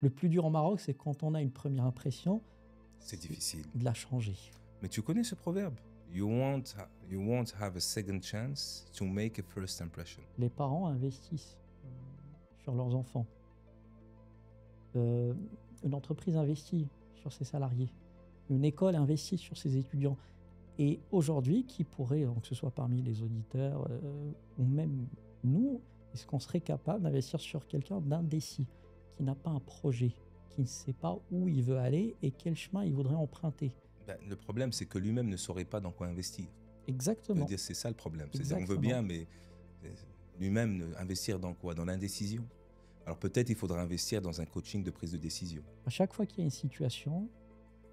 Le plus dur au Maroc, c'est quand on a une première impression, C'est difficile. de la changer. Mais tu connais ce proverbe? You won't have a second chance to make a first impression. Les parents investissent sur leurs enfants. Une entreprise investit sur ses salariés. Une école investit sur ses étudiants. Et aujourd'hui, qui pourrait, que ce soit parmi les auditeurs ou même nous, est-ce qu'on serait capable d'investir sur quelqu'un d'indécis, qui n'a pas un projet, qui ne sait pas où il veut aller et quel chemin il voudrait emprunter? Le problème, c'est que lui-même ne saurait pas dans quoi investir. Exactement. C'est ça le problème. C'est-à-dire, on veut bien, mais lui-même, investir dans quoi? Dans l'indécision. Alors peut-être il faudra investir dans un coaching de prise de décision. À chaque fois qu'il y a une situation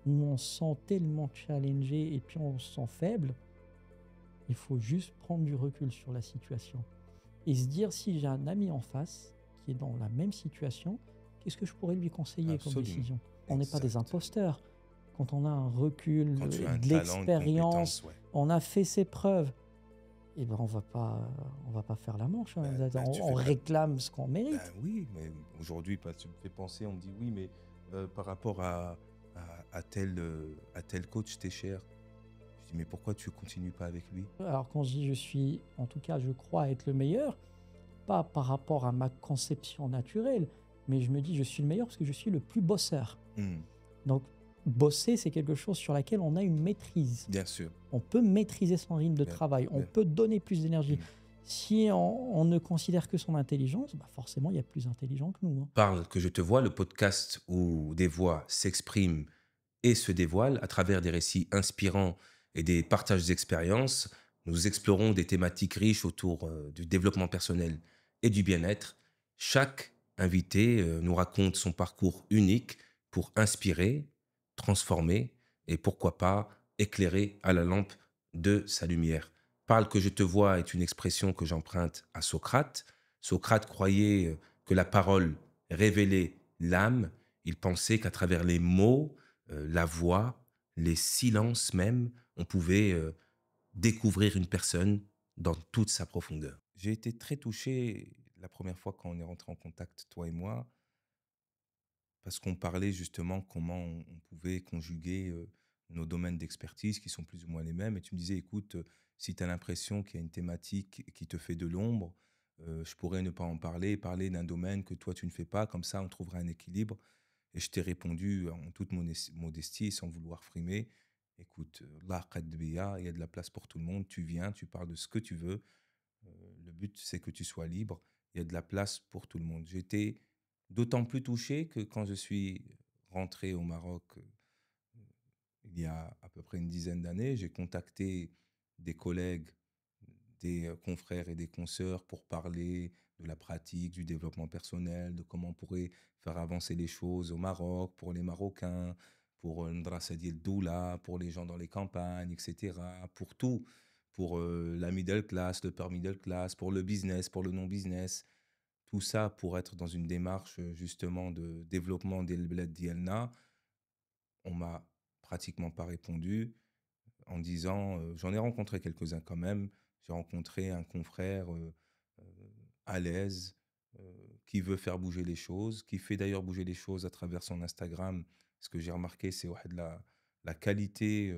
où on se sent tellement challengé et puis on se sent faible, il faut juste prendre du recul sur la situation et se dire, si j'ai un ami en face qui est dans la même situation, qu'est-ce que je pourrais lui conseiller comme décision? On n'est pas des imposteurs. Quand on a un recul, Quand tu as un de talent, une l'expérience, compétence, ouais. on a fait ses preuves, et ben on va pas faire la manche. On réclame ce qu'on mérite. Oui, mais aujourd'hui, tu me fais penser, on me dit oui, mais par rapport à tel coach, t'es cher. Je dis, mais pourquoi tu continues pas avec lui? Alors quand je dis en tout cas, je crois être le meilleur, pas par rapport à ma conception naturelle, mais je me dis, je suis le meilleur parce que je suis le plus bosseur. Donc, bosser, c'est quelque chose sur laquelle on a une maîtrise. Bien sûr. On peut maîtriser son rythme de travail, on peut donner plus d'énergie. Si on ne considère que son intelligence, forcément, il y a plus intelligent que nous. Parle que je te vois, le podcast où des voix s'expriment et se dévoilent à travers des récits inspirants et des partages d'expériences. Nous explorons des thématiques riches autour du développement personnel et du bien-être. Chaque invité nous raconte son parcours unique pour inspirer, transformer et pourquoi pas éclairer à la lampe de sa lumière. Parle que je te vois est une expression que j'emprunte à Socrate. Socrate croyait que la parole révélait l'âme. Il pensait qu'à travers les mots, la voix, les silences même, on pouvait découvrir une personne dans toute sa profondeur. J'ai été très touché la première fois quand on est rentré en contact, toi et moi, parce qu'on parlait justement comment on pouvait conjuguer nos domaines d'expertise qui sont plus ou moins les mêmes. Et tu me disais, écoute, si tu as l'impression qu'il y a une thématique qui te fait de l'ombre, je pourrais ne pas en parler, parler d'un domaine que toi tu ne fais pas, comme ça on trouvera un équilibre. Et je t'ai répondu en toute modestie, sans vouloir frimer, écoute, là, il y a de la place pour tout le monde, tu viens, tu parles de ce que tu veux, le but c'est que tu sois libre, il y a de la place pour tout le monde. J'étais d'autant plus touché que quand je suis rentré au Maroc il y a à peu près une dizaine d'années, j'ai contacté des collègues, des confrères et des consoeurs pour parler de la pratique, du développement personnel, de comment on pourrait faire avancer les choses au Maroc, pour les Marocains, pour Ndrassa Diel Doula, pour les gens dans les campagnes, etc. Pour tout, pour la middle class, le upper middle class, pour le business, pour le non-business. Tout ça pour être dans une démarche justement de développement des bled d'Ielna. On m'a pratiquement pas répondu en disant, j'en ai rencontré quelques-uns quand même. J'ai rencontré un confrère à l'aise, qui veut faire bouger les choses, qui fait d'ailleurs bouger les choses à travers son Instagram. Ce que j'ai remarqué, c'est ouais, la qualité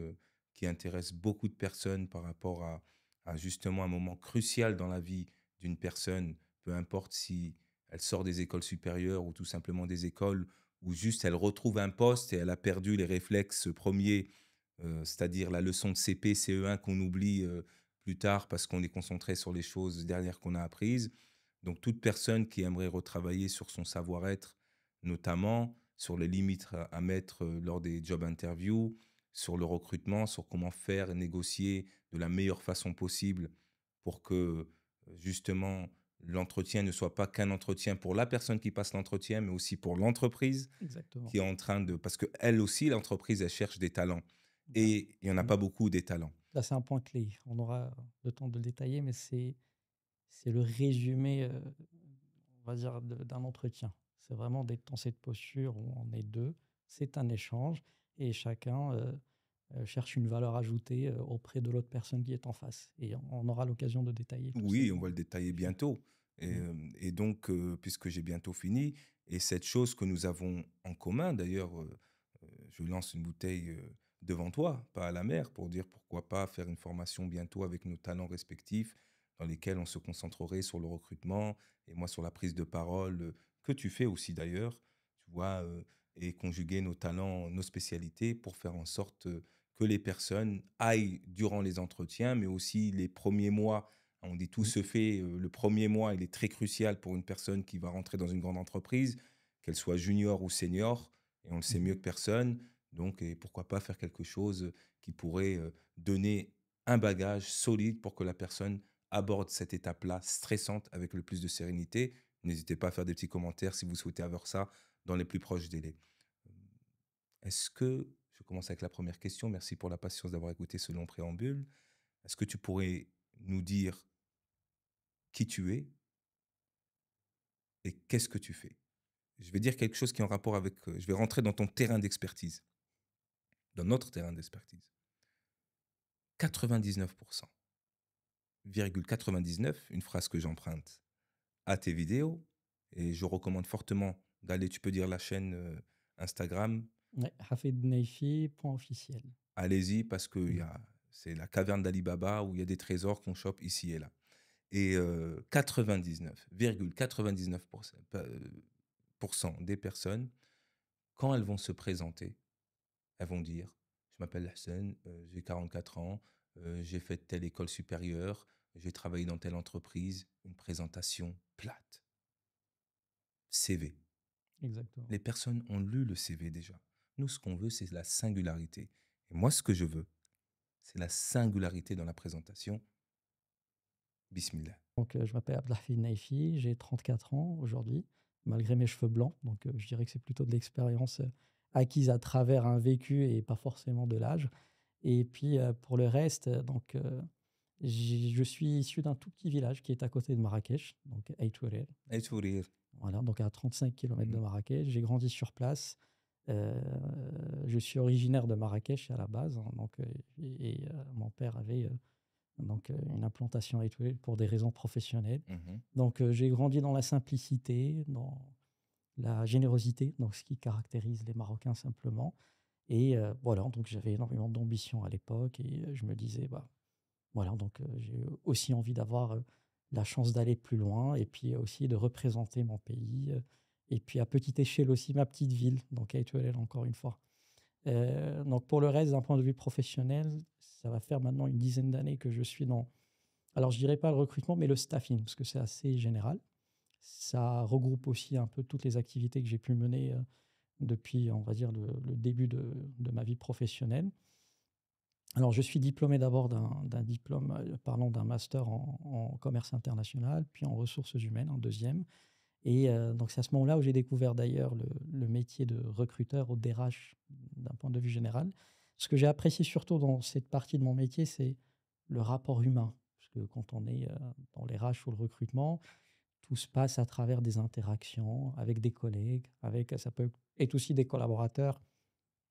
qui intéresse beaucoup de personnes par rapport à justement un moment crucial dans la vie d'une personne, peu importe si elle sort des écoles supérieures ou tout simplement des écoles où juste elle retrouve un poste et elle a perdu les réflexes premiers, c'est-à-dire la leçon de CP, CE1 qu'on oublie plus tard parce qu'on est concentré sur les choses dernières qu'on a apprises. Donc toute personne qui aimerait retravailler sur son savoir-être, notamment sur les limites à mettre lors des job interviews, sur le recrutement, sur comment faire négocier de la meilleure façon possible pour que justement l'entretien ne soit pas qu'un entretien pour la personne qui passe l'entretien, mais aussi pour l'entreprise qui est en train de... Parce qu'elle aussi, l'entreprise, elle cherche des talents. Et il n'y en a pas beaucoup des talents. Là, c'est un point clé. On aura le temps de le détailler, mais c'est le résumé, on va dire, d'un entretien. C'est vraiment d'être dans cette posture où on est deux. C'est un échange et chacun cherche une valeur ajoutée auprès de l'autre personne qui est en face. Et on aura l'occasion de détailler tout ça. Oui, on va le détailler bientôt. Et donc, puisque j'ai bientôt fini, Et cette chose que nous avons en commun, d'ailleurs, je lance une bouteille devant toi, pas à la mer, pour dire pourquoi pas faire une formation bientôt avec nos talents respectifs, dans lesquels on se concentrerait sur le recrutement et moi sur la prise de parole, que tu fais aussi d'ailleurs, tu vois, et conjuguer nos talents, nos spécialités pour faire en sorte que les personnes aillent durant les entretiens, mais aussi les premiers mois. On dit tout Oui, se fait, le premier mois, il est très crucial pour une personne qui va rentrer dans une grande entreprise, qu'elle soit junior ou senior, et on le sait mhm, mieux que personne. Donc, et pourquoi pas faire quelque chose qui pourrait donner un bagage solide pour que la personne aborde cette étape-là stressante avec le plus de sérénité. N'hésitez pas à faire des petits commentaires si vous souhaitez avoir ça dans les plus proches délais. Est-ce que, je commence avec la première question, merci pour la patience d'avoir écouté ce long préambule. Est-ce que tu pourrais nous dire qui tu es et qu'est-ce que tu fais? Je vais dire quelque chose qui est en rapport avec, je vais rentrer dans ton terrain d'expertise, dans notre terrain d'expertise. 99,99, une phrase que j'emprunte à tes vidéos, et je recommande fortement d'aller, tu peux dire la chaîne Instagram, ouais, Hafid Naifi, point officiel. allez-y parce que Mhm. c'est la caverne d'Ali Baba où il y a des trésors qu'on chope ici et là. Et 99,99% des personnes, quand elles vont se présenter, elles vont dire: «Je m'appelle Hassan, j'ai 44 ans, j'ai fait telle école supérieure, j'ai travaillé dans telle entreprise», une présentation plate. CV. Exactement. Les personnes ont lu le CV déjà. Nous, ce qu'on veut, c'est la singularité. Et moi, ce que je veux, c'est la singularité dans la présentation. Bismillah. Donc, je m'appelle Abdelhafid Naifi, j'ai 34 ans aujourd'hui, malgré mes cheveux blancs. Donc, je dirais que c'est plutôt de l'expérience acquise à travers un vécu et pas forcément de l'âge. Et puis, pour le reste, je suis issu d'un tout petit village qui est à côté de Marrakech, donc Aït-Ourir. Et sourire. Voilà, donc à 35 kilomètres de Mhm, Marrakech. J'ai grandi sur place. Euh, je suis originaire de Marrakech à la base, hein, mon père avait une implantation à Étoile pour des raisons professionnelles. mhm. Donc j'ai grandi dans la simplicité, dans la générosité, donc ce qui caractérise les Marocains simplement. Et voilà, donc j'avais énormément d'ambition à l'époque et je me disais, bah voilà, donc j'ai aussi envie d'avoir la chance d'aller plus loin et puis aussi de représenter mon pays. Et puis à petite échelle aussi ma petite ville, donc à Étoile encore une fois. Donc pour le reste, d'un point de vue professionnel, ça va faire maintenant une dizaine d'années que je suis dans, alors je dirais pas le recrutement, mais le staffing, parce que c'est assez général. Ça regroupe aussi un peu toutes les activités que j'ai pu mener depuis, on va dire, le début de ma vie professionnelle. Alors je suis diplômé d'abord d'un diplôme, pardon, d'un master en commerce international, puis en ressources humaines, en deuxième. Et donc c'est à ce moment-là où j'ai découvert d'ailleurs le métier de recruteur au DRH d'un point de vue général. Ce que j'ai apprécié surtout dans cette partie de mon métier, c'est le rapport humain. Parce que quand on est dans les RH ou le recrutement, tout se passe à travers des interactions avec des collègues, avec, ça peut être aussi des collaborateurs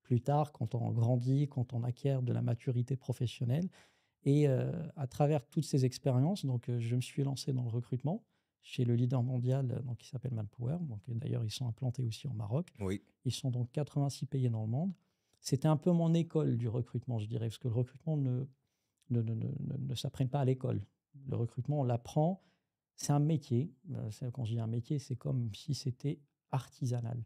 plus tard, quand on grandit, quand on acquiert de la maturité professionnelle. Et à travers toutes ces expériences, donc, je me suis lancé dans le recrutement chez le leader mondial donc, qui s'appelle Manpower. Donc, d'ailleurs, ils sont implantés aussi au Maroc. Oui, Ils sont donc 86 pays dans le monde. C'était un peu mon école du recrutement, je dirais, parce que le recrutement ne s'apprend pas à l'école. Le recrutement, on l'apprend, c'est un métier. Quand je dis un métier, c'est comme si c'était artisanal.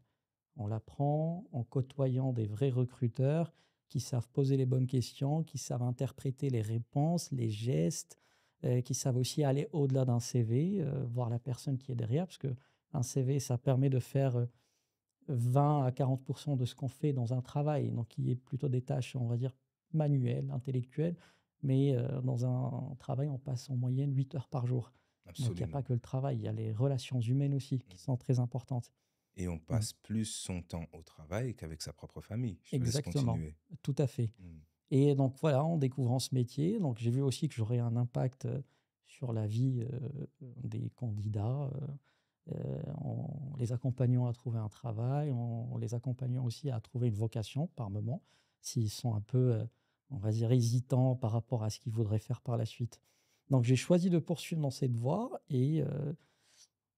On l'apprend en côtoyant des vrais recruteurs qui savent poser les bonnes questions, qui savent interpréter les réponses, les gestes, qui savent aussi aller au-delà d'un CV, voir la personne qui est derrière, parce qu'un CV, ça permet de faire 20 à 40% de ce qu'on fait dans un travail, donc qui est plutôt des tâches, on va dire, manuelles, intellectuelles, mais dans un travail, on passe en moyenne 8 heures par jour. Donc il n'y a pas absolument. que le travail, il y a les relations humaines aussi qui sont très importantes. Et on Mm. passe plus son temps au travail qu'avec sa propre famille. Je te laisse Exactement, continuer. tout à fait. Mm. Et donc voilà, en découvrant ce métier, donc j'ai vu aussi que j'aurais un impact sur la vie des candidats, en les accompagnant à trouver un travail, en les accompagnant aussi à trouver une vocation par moment, s'ils sont un peu, on va dire, hésitants par rapport à ce qu'ils voudraient faire par la suite. Donc j'ai choisi de poursuivre dans cette voie et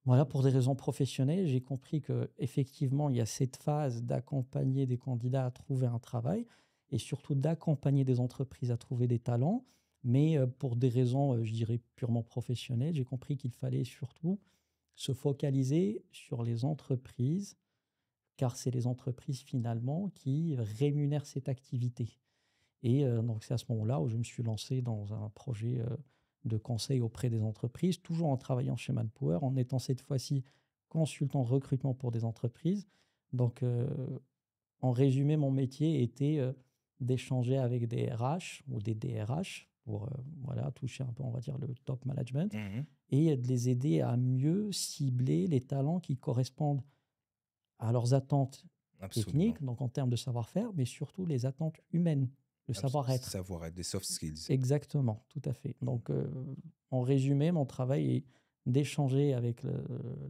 Voilà, pour des raisons professionnelles, j'ai compris que effectivement, il y a cette phase d'accompagner des candidats à trouver un travail et surtout d'accompagner des entreprises à trouver des talents. Mais pour des raisons, je dirais, purement professionnelles, j'ai compris qu'il fallait surtout se focaliser sur les entreprises, car c'est les entreprises finalement qui rémunèrent cette activité. Et donc c'est à ce moment-là où je me suis lancé dans un projet de conseil auprès des entreprises, toujours en travaillant chez Manpower, en étant cette fois-ci consultant recrutement pour des entreprises. Donc en résumé, mon métier était d'échanger avec des RH ou des DRH pour voilà, toucher un peu, on va dire, le top management Mhm. et de les aider à mieux cibler les talents qui correspondent à leurs attentes Absolument. techniques, donc en termes de savoir-faire, mais surtout les attentes humaines, le savoir-être. Savoir-être, des soft skills. Exactement, tout à fait. Donc, en résumé, mon travail est d'échanger avec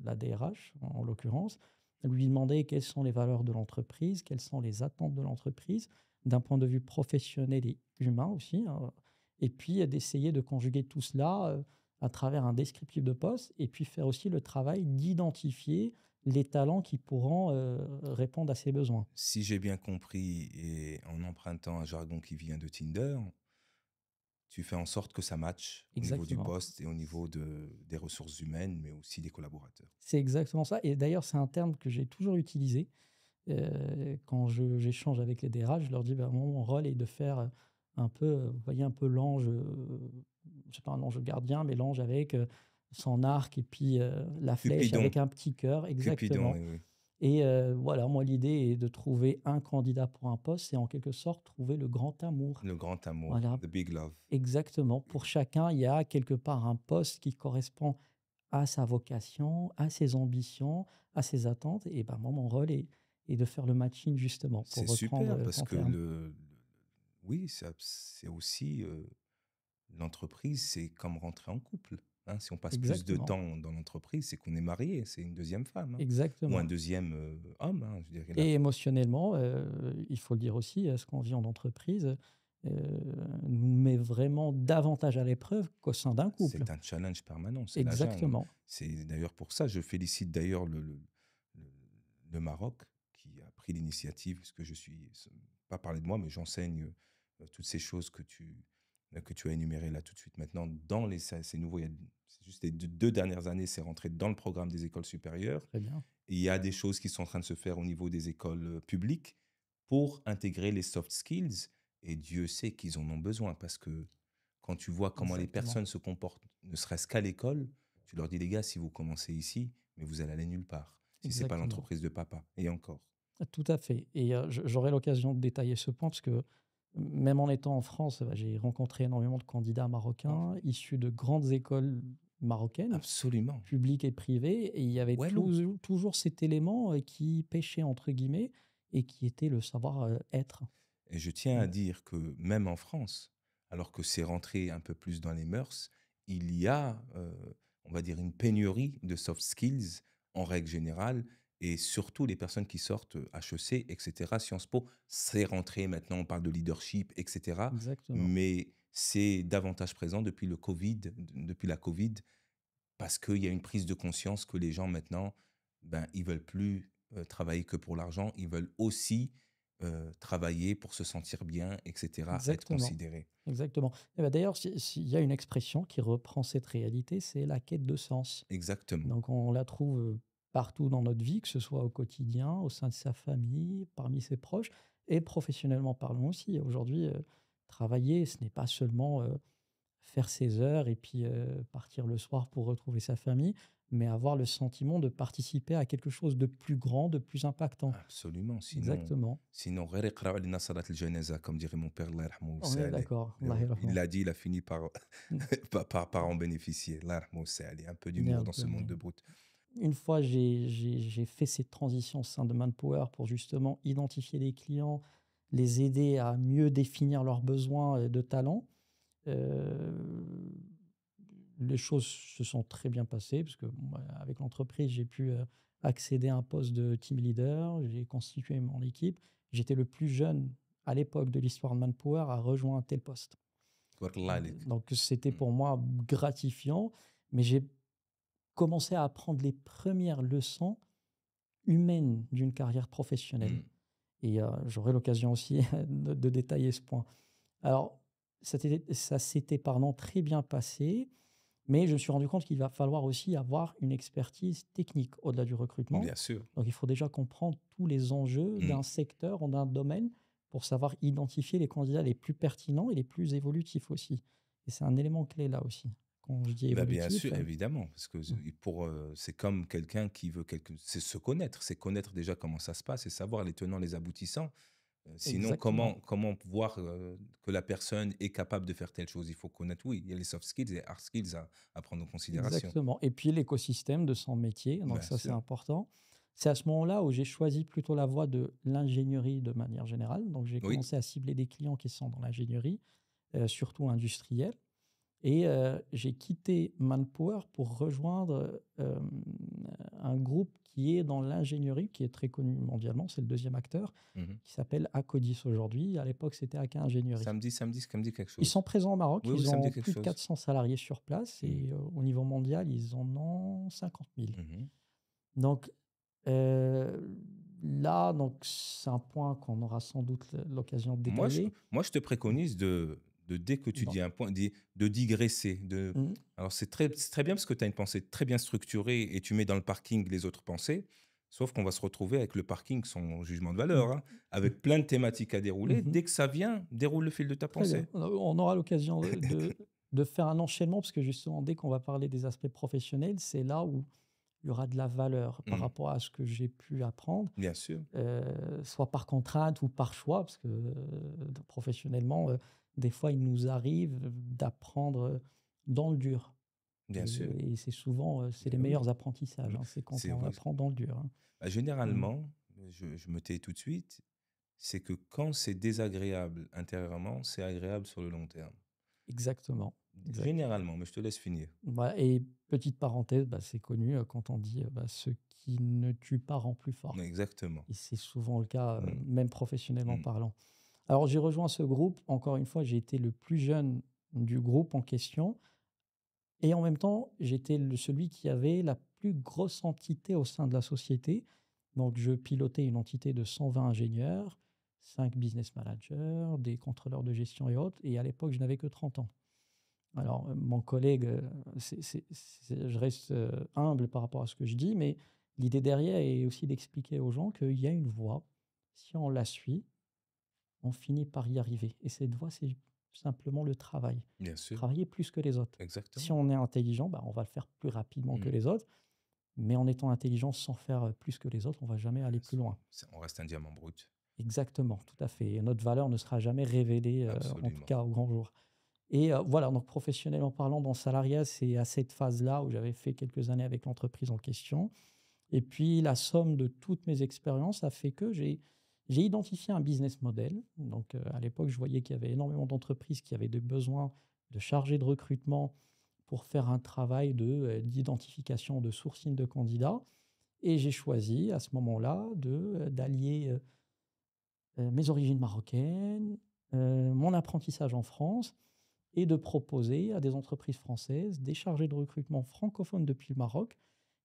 la DRH, en l'occurrence, lui demander quelles sont les valeurs de l'entreprise, quelles sont les attentes de l'entreprise, d'un point de vue professionnel et humain aussi, hein, et puis d'essayer de conjuguer tout cela à travers un descriptif de poste, et puis faire aussi le travail d'identifier les talents qui pourront répondre à ces besoins. Si j'ai bien compris, et en empruntant un jargon qui vient de Tinder, tu fais en sorte que ça matche au niveau du Exactement. poste et au niveau des ressources humaines, mais aussi des collaborateurs. C'est exactement ça. Et d'ailleurs, c'est un terme que j'ai toujours utilisé quand j'échange avec les DRH. Je leur dis, bah, mon rôle est de faire un peu, vous voyez, un peu l'ange, je sais pas, un ange gardien, mais l'ange avec son arc et puis la flèche Cupidon, avec un petit cœur, Cupidon, exactement. oui, oui. Et voilà, moi, l'idée est de trouver un candidat pour un poste, c'est en quelque sorte trouver le grand amour. Le grand amour, Voilà, the big love. exactement. Pour chacun, il y a quelque part un poste qui correspond à sa vocation, à ses ambitions, à ses attentes. Et ben, moi, mon rôle est de faire le matching justement, pour C'est reprendre super parce ton que terme. oui, c'est aussi l'entreprise, c'est comme rentrer en couple. Hein. Si on passe plus de Exactement, temps dans l'entreprise, c'est qu'on est marié, c'est une deuxième femme, hein, ou un exactement. deuxième homme. Hein, je dirais Et émotionnellement, il faut le dire aussi, ce qu'on vit en entreprise nous met vraiment davantage à l'épreuve qu'au sein d'un couple. c'est un challenge permanent, c'est la jungle. Exactement. C'est d'ailleurs pour ça, je félicite d'ailleurs le, le Maroc qui a pris l'initiative, parce que je suis, pas parler de moi, mais j'enseigne toutes ces choses que tu as énumérées là tout de suite maintenant dans c'est nouveau, c'est juste les deux dernières années, c'est rentré dans le programme des écoles supérieures. Très bien. Et il y a des choses qui sont en train de se faire au niveau des écoles publiques pour intégrer les soft skills. Et Dieu sait qu'ils en ont besoin parce que quand tu vois comment les Exactement. personnes se comportent, ne serait-ce qu'à l'école, tu leur dis, les gars, si vous commencez ici, mais vous allez aller nulle part, si c'est pas Exactement. l'entreprise de papa. Et encore. Tout à fait. Et j'aurai l'occasion de détailler ce point parce que même en étant en France, bah, j'ai rencontré énormément de candidats marocains issus de grandes écoles marocaines, Absolument. publiques et privées, et il y avait Walou. toujours cet élément qui pêchait, entre guillemets, et qui était le savoir-être. Et je tiens à dire que même en France, alors que c'est rentré un peu plus dans les mœurs, il y a, on va dire, une pénurie de soft skills en règle générale, et surtout les personnes qui sortent HEC, etc., Sciences Po, c'est rentré maintenant, on parle de leadership, etc., Exactement. mais c'est davantage présent depuis le Covid, depuis la Covid, parce qu'il y a une prise de conscience que les gens maintenant, ben, ils veulent plus travailler que pour l'argent, ils veulent aussi travailler pour se sentir bien, etc., être Exactement. considérés. Exactement. Et bah, d'ailleurs, s'il y a une expression qui reprend cette réalité, c'est la quête de sens. Exactement. Donc on la trouve partout dans notre vie, que ce soit au quotidien, au sein de sa famille, parmi ses proches et professionnellement parlant aussi. Aujourd'hui, travailler, ce n'est pas seulement faire ses heures et puis partir le soir pour retrouver sa famille, mais avoir le sentiment de participer à quelque chose de plus grand, de plus impactant. Absolument. Sinon, Exactement. sinon, غير يقرأوا علينا صلاة الجنازة, comme dirait mon père, Allah yarhamou On est ويسع d'accord. Mais Allah ouais, il yarhamou. l'a dit, il a fini par, Mm. par en bénéficier. Allah yarhamou ويسع. Un peu d'humour Bien, dans ce monde de brutes. une fois, j'ai fait cette transition au sein de Manpower pour justement identifier les clients, les aider à mieux définir leurs besoins de talent. Euh, les choses se sont très bien passées parce que bon, bah, avec l'entreprise, j'ai pu accéder à un poste de team leader, j'ai constitué mon équipe. J'étais le plus jeune à l'époque de l'histoire de Manpower à rejoindre un tel poste. تبارك الله عليك. Donc c'était Mm. pour moi gratifiant, mais j'ai commencer à apprendre les premières leçons humaines d'une carrière professionnelle. Mmh. Et j'aurai l'occasion aussi de détailler ce point. Alors, ça s'était pardon, très bien passé, mais je me suis rendu compte qu'il va falloir aussi avoir une expertise technique au-delà du recrutement. Bien sûr. Donc, il faut déjà comprendre tous les enjeux Mmh. d'un secteur ou d'un domaine pour savoir identifier les candidats les plus pertinents et les plus évolutifs aussi. Et c'est un élément clé là aussi. Quand je dis Bah, bien évolutif, sûr, évidemment, parce que mmh, c'est comme quelqu'un qui veut c'est se connaître, c'est connaître déjà comment ça se passe et savoir les tenants, les aboutissants. Sinon, exactement. comment voir que la personne est capable de faire telle chose? Il faut connaître, oui, il y a les soft skills et hard skills à prendre en considération. Exactement et puis l'écosystème de son métier, donc Bien ça, c'est sûr. important. C'est à ce moment-là où j'ai choisi plutôt la voie de l'ingénierie de manière générale. Donc j'ai Oui, commencé à cibler des clients qui sont dans l'ingénierie, surtout industrielle et j'ai quitté Manpower pour rejoindre, un groupe qui est dans l'ingénierie, qui est très connu mondialement, c'est le deuxième acteur, mmh. qui s'appelle Akkodis aujourd'hui. À l'époque, c'était AK Ingénierie. Ça me dit quelque Ils chose. sont présents au Maroc, Oui, oui, ils ça me dit ont quelque plus de chose. 400 salariés sur place Mmh. et au niveau mondial, ils en ont 50 000. Mmh. Donc heu, là, donc c'est un point qu'on aura sans doute l'occasion de détailler. Moi, je te préconise de dès que tu Donc dis un point, de digresser, mmh, alors c'est très bien parce que tu as une pensée très bien structurée et tu mets dans le parking les autres pensées, sauf qu'on va se retrouver avec le parking sans jugement de valeur, hein, mmh, avec plein de thématiques à dérouler. mmh. Dès que ça vient, déroule le fil de ta Très pensée. bien. On aura l'occasion de faire un enchaînement parce que justement, dès qu'on va parler des aspects professionnels, c'est là où il y aura de la valeur par Mmh. rapport à ce que j'ai pu apprendre, Bien sûr, soit par contrainte ou par choix, parce que, professionnellement, des fois, il nous arrive d'apprendre, dans le dur bien sûr. et c'est souvent, c'est les Mais oui. meilleurs apprentissages, Mmh, hein, c'est quand c'est on vrai. apprend dans le dur, hein. Bah, Mmh. généralement, je me tais tout de suite, c'est que quand c'est désagréable intérieurement, c'est agréable sur le long terme. Exactement, exactement. Généralement, mais je te laisse finir. Voilà et petite parenthèse, bah, c'est connu, quand on dit, bah: «Ce qui ne tue pas rend plus fort» Exactement. et c'est souvent le cas, Mmh, même professionnellement mmh. parlant. Alors j'ai rejoint ce groupe, encore une fois, j'ai été le plus jeune du groupe en question et en même temps, j'étais celui qui avait la plus grosse entité au sein de la société. Donc je pilotais une entité de 120 ingénieurs, 5 business managers, des contrôleurs de gestion et autres et à l'époque, je n'avais que 30 ans. Alors, mon collègue, je reste, humble par rapport à ce que je dis, mais l'idée derrière est aussi d'expliquer aux gens qu'il y a une voie, si on la suit, on finit par y arriver et cette voie, c'est simplement le travail. Bien sûr, Travailler plus que les autres. Si exactement. on est intelligent, bah, on va le faire plus rapidement que Mmh. les autres, mais en étant intelligent sans faire, plus que les autres, on va jamais aller plus loin. On reste un diamant brut. Exactement, tout à fait et notre valeur ne sera jamais révélée, en tout Absolument. cas au grand jour. Et voilà, donc professionnellement parlant, dans le salariat, c'est à cette phase-là où j'avais fait quelques années avec l'entreprise en question. Et puis la somme de toutes mes expériences a fait que j'ai identifié un business model. Donc à l'époque, je voyais qu'il y avait énormément d'entreprises qui avaient des besoins de chargés de recrutement pour faire un travail d'identification, de sourcing de candidats. Et j'ai choisi à ce moment-là d'allier mes origines marocaines, mon apprentissage en France et de proposer à des entreprises françaises des chargés de recrutement francophones depuis le Maroc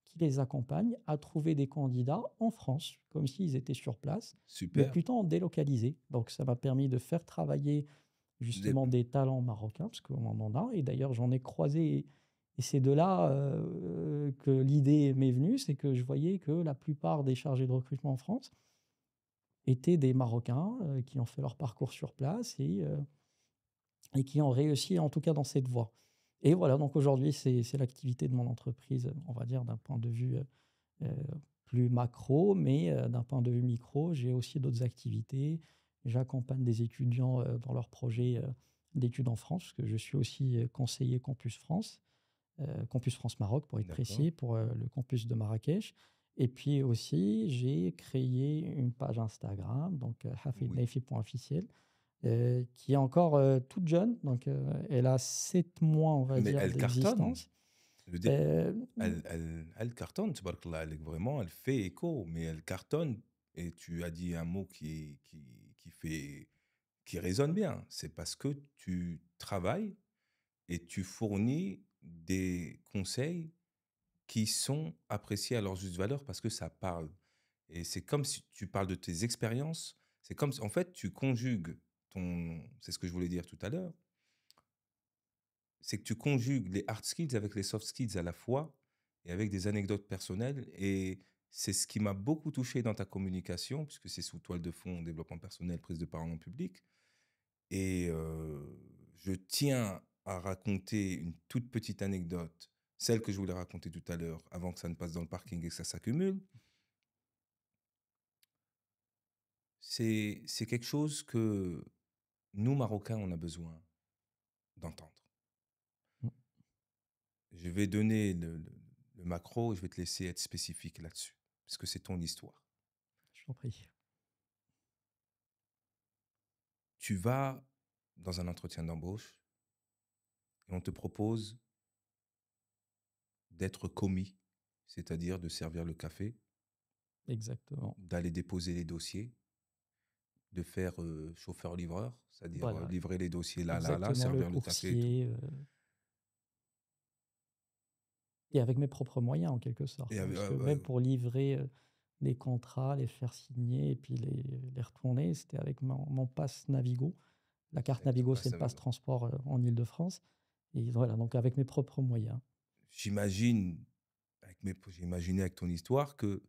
qui les accompagnent à trouver des candidats en France, comme s'ils étaient sur place, mais Super. plutôt en délocalisé. Donc ça m'a permis de faire travailler Des- justement des talents marocains, parce qu'on en a, et d'ailleurs j'en ai croisé, et c'est de là que l'idée m'est venue, c'est que je voyais que la plupart des chargés de recrutement en France étaient des Marocains qui ont fait leur parcours sur place et qui ont réussi, en tout cas dans cette voie. Et voilà, donc aujourd'hui, c'est l'activité de mon entreprise, on va dire, d'un point de vue euh, plus macro, mais d'un point de vue micro, j'ai aussi d'autres activités. J'accompagne des étudiants dans leurs projets d'études en France, parce que je suis aussi conseiller Campus France Maroc pour être D'accord. précis, pour le campus de Marrakech. Et puis aussi, j'ai créé une page Instagram, donc Oui. hafidnaifi.officiel, qui est encore toute jeune, donc elle a 7 mois, on va Mais dire, elle cartonne. d'existence. Je veux dire, Euh, elle cartonne, tabarakallah, vraiment, elle fait écho, mais elle cartonne. Et tu as dit un mot qui résonne bien. C'est parce que tu travailles et tu fournis des conseils qui sont appréciés à leur juste valeur parce que ça parle. Et c'est comme si tu parles de tes expériences. C'est comme si, en fait, tu conjugues c'est ce que je voulais dire tout à l'heure, c'est que tu conjugues les hard skills avec les soft skills à la fois et avec des anecdotes personnelles. Et c'est ce qui m'a beaucoup touché dans ta communication, puisque c'est sous toile de fond, développement personnel, prise de parole en public. Et je tiens à raconter une toute petite anecdote, celle que je voulais raconter tout à l'heure, avant que ça ne passe dans le parking et que ça s'accumule. C'est quelque chose que nous, Marocains, on a besoin d'entendre. Mm. Je vais donner le macro et je vais te laisser être spécifique là-dessus, parce que c'est ton histoire. Je t'en prie. Tu vas dans un entretien d'embauche et on te propose d'être commis, c'est-à-dire de servir le café, Exactement. d'aller déposer les dossiers, de faire chauffeur-livreur, c'est-à-dire Voilà. livrer les dossiers là, Exactement, le servir le café et tout. coursier. Et avec mes propres moyens, en quelque sorte. Et Parce que même pour livrer les contrats, les faire signer et puis les retourner, c'était avec mon pass Navigo. La carte Navigo, c'est le pass transport en Île-de-France. Et voilà, donc avec mes propres moyens. J'imagine, j'ai imaginé avec ton histoire que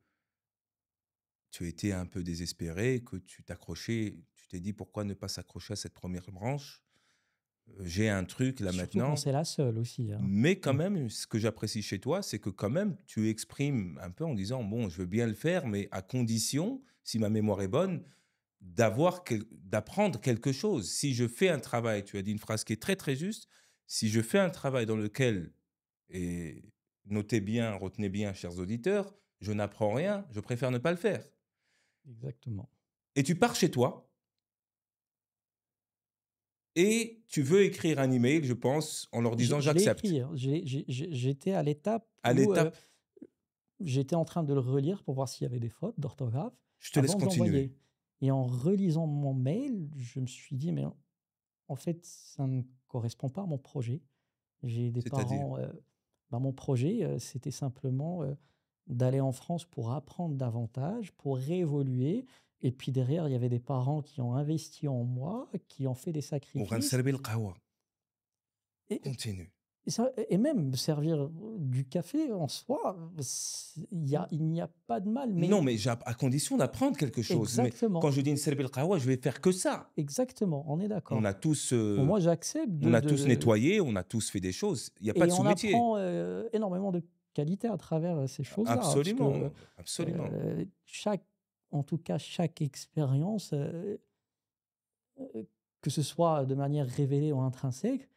tu étais un peu désespéré, que tu t'accrochais, tu t'es dit pourquoi ne pas s'accrocher à cette première branche. J'ai un truc là Surtout quand maintenant. c'est la seule aussi. Hein. Mais quand même, ce que j'apprécie chez toi, c'est que quand même, tu exprimes un peu en disant, bon, je veux bien le faire, mais à condition, si ma mémoire est bonne, d'apprendre quelque chose. Si je fais un travail, tu as dit une phrase qui est très, très juste, si je fais un travail dans lequel, et notez bien, retenez bien, chers auditeurs, je n'apprends rien, je préfère ne pas le faire. Exactement. Et tu pars chez toi et tu veux écrire un email, je pense, en leur disant Je l'ai j'accepte. écrit. Hein. J'étais à l'étape À où l'étape, j'étais en train de le relire pour voir s'il y avait des fautes d'orthographe je te laisse avant de continuer. l'envoyer. Et en relisant mon mail, je me suis dit, mais en fait, ça ne correspond pas à mon projet. J'ai des C'est-à-dire, parents. Mon projet, c'était simplement d'aller en France pour apprendre davantage, pour réévoluer. Et puis derrière, il y avait des parents qui ont investi en moi, qui ont fait des sacrifices. Et, continue. et même servir du café en soi, il n'y a pas de mal. Mais Non, mais à condition d'apprendre quelque chose. Mais quand exactement, je dis une Serbil Qawa, je vais faire que ça. exactement, on est On d'accord. a tous, Bon, moi, j'accepte on a tous nettoyé, on a tous fait des choses. Il n'y a pas de et on sous-métier. apprend énormément de qualité à travers ces choses-là. Hein, parce que Absolument, absolument. chaque, en tout cas, chaque expérience, que ce soit de manière révélée ou intrinsèque,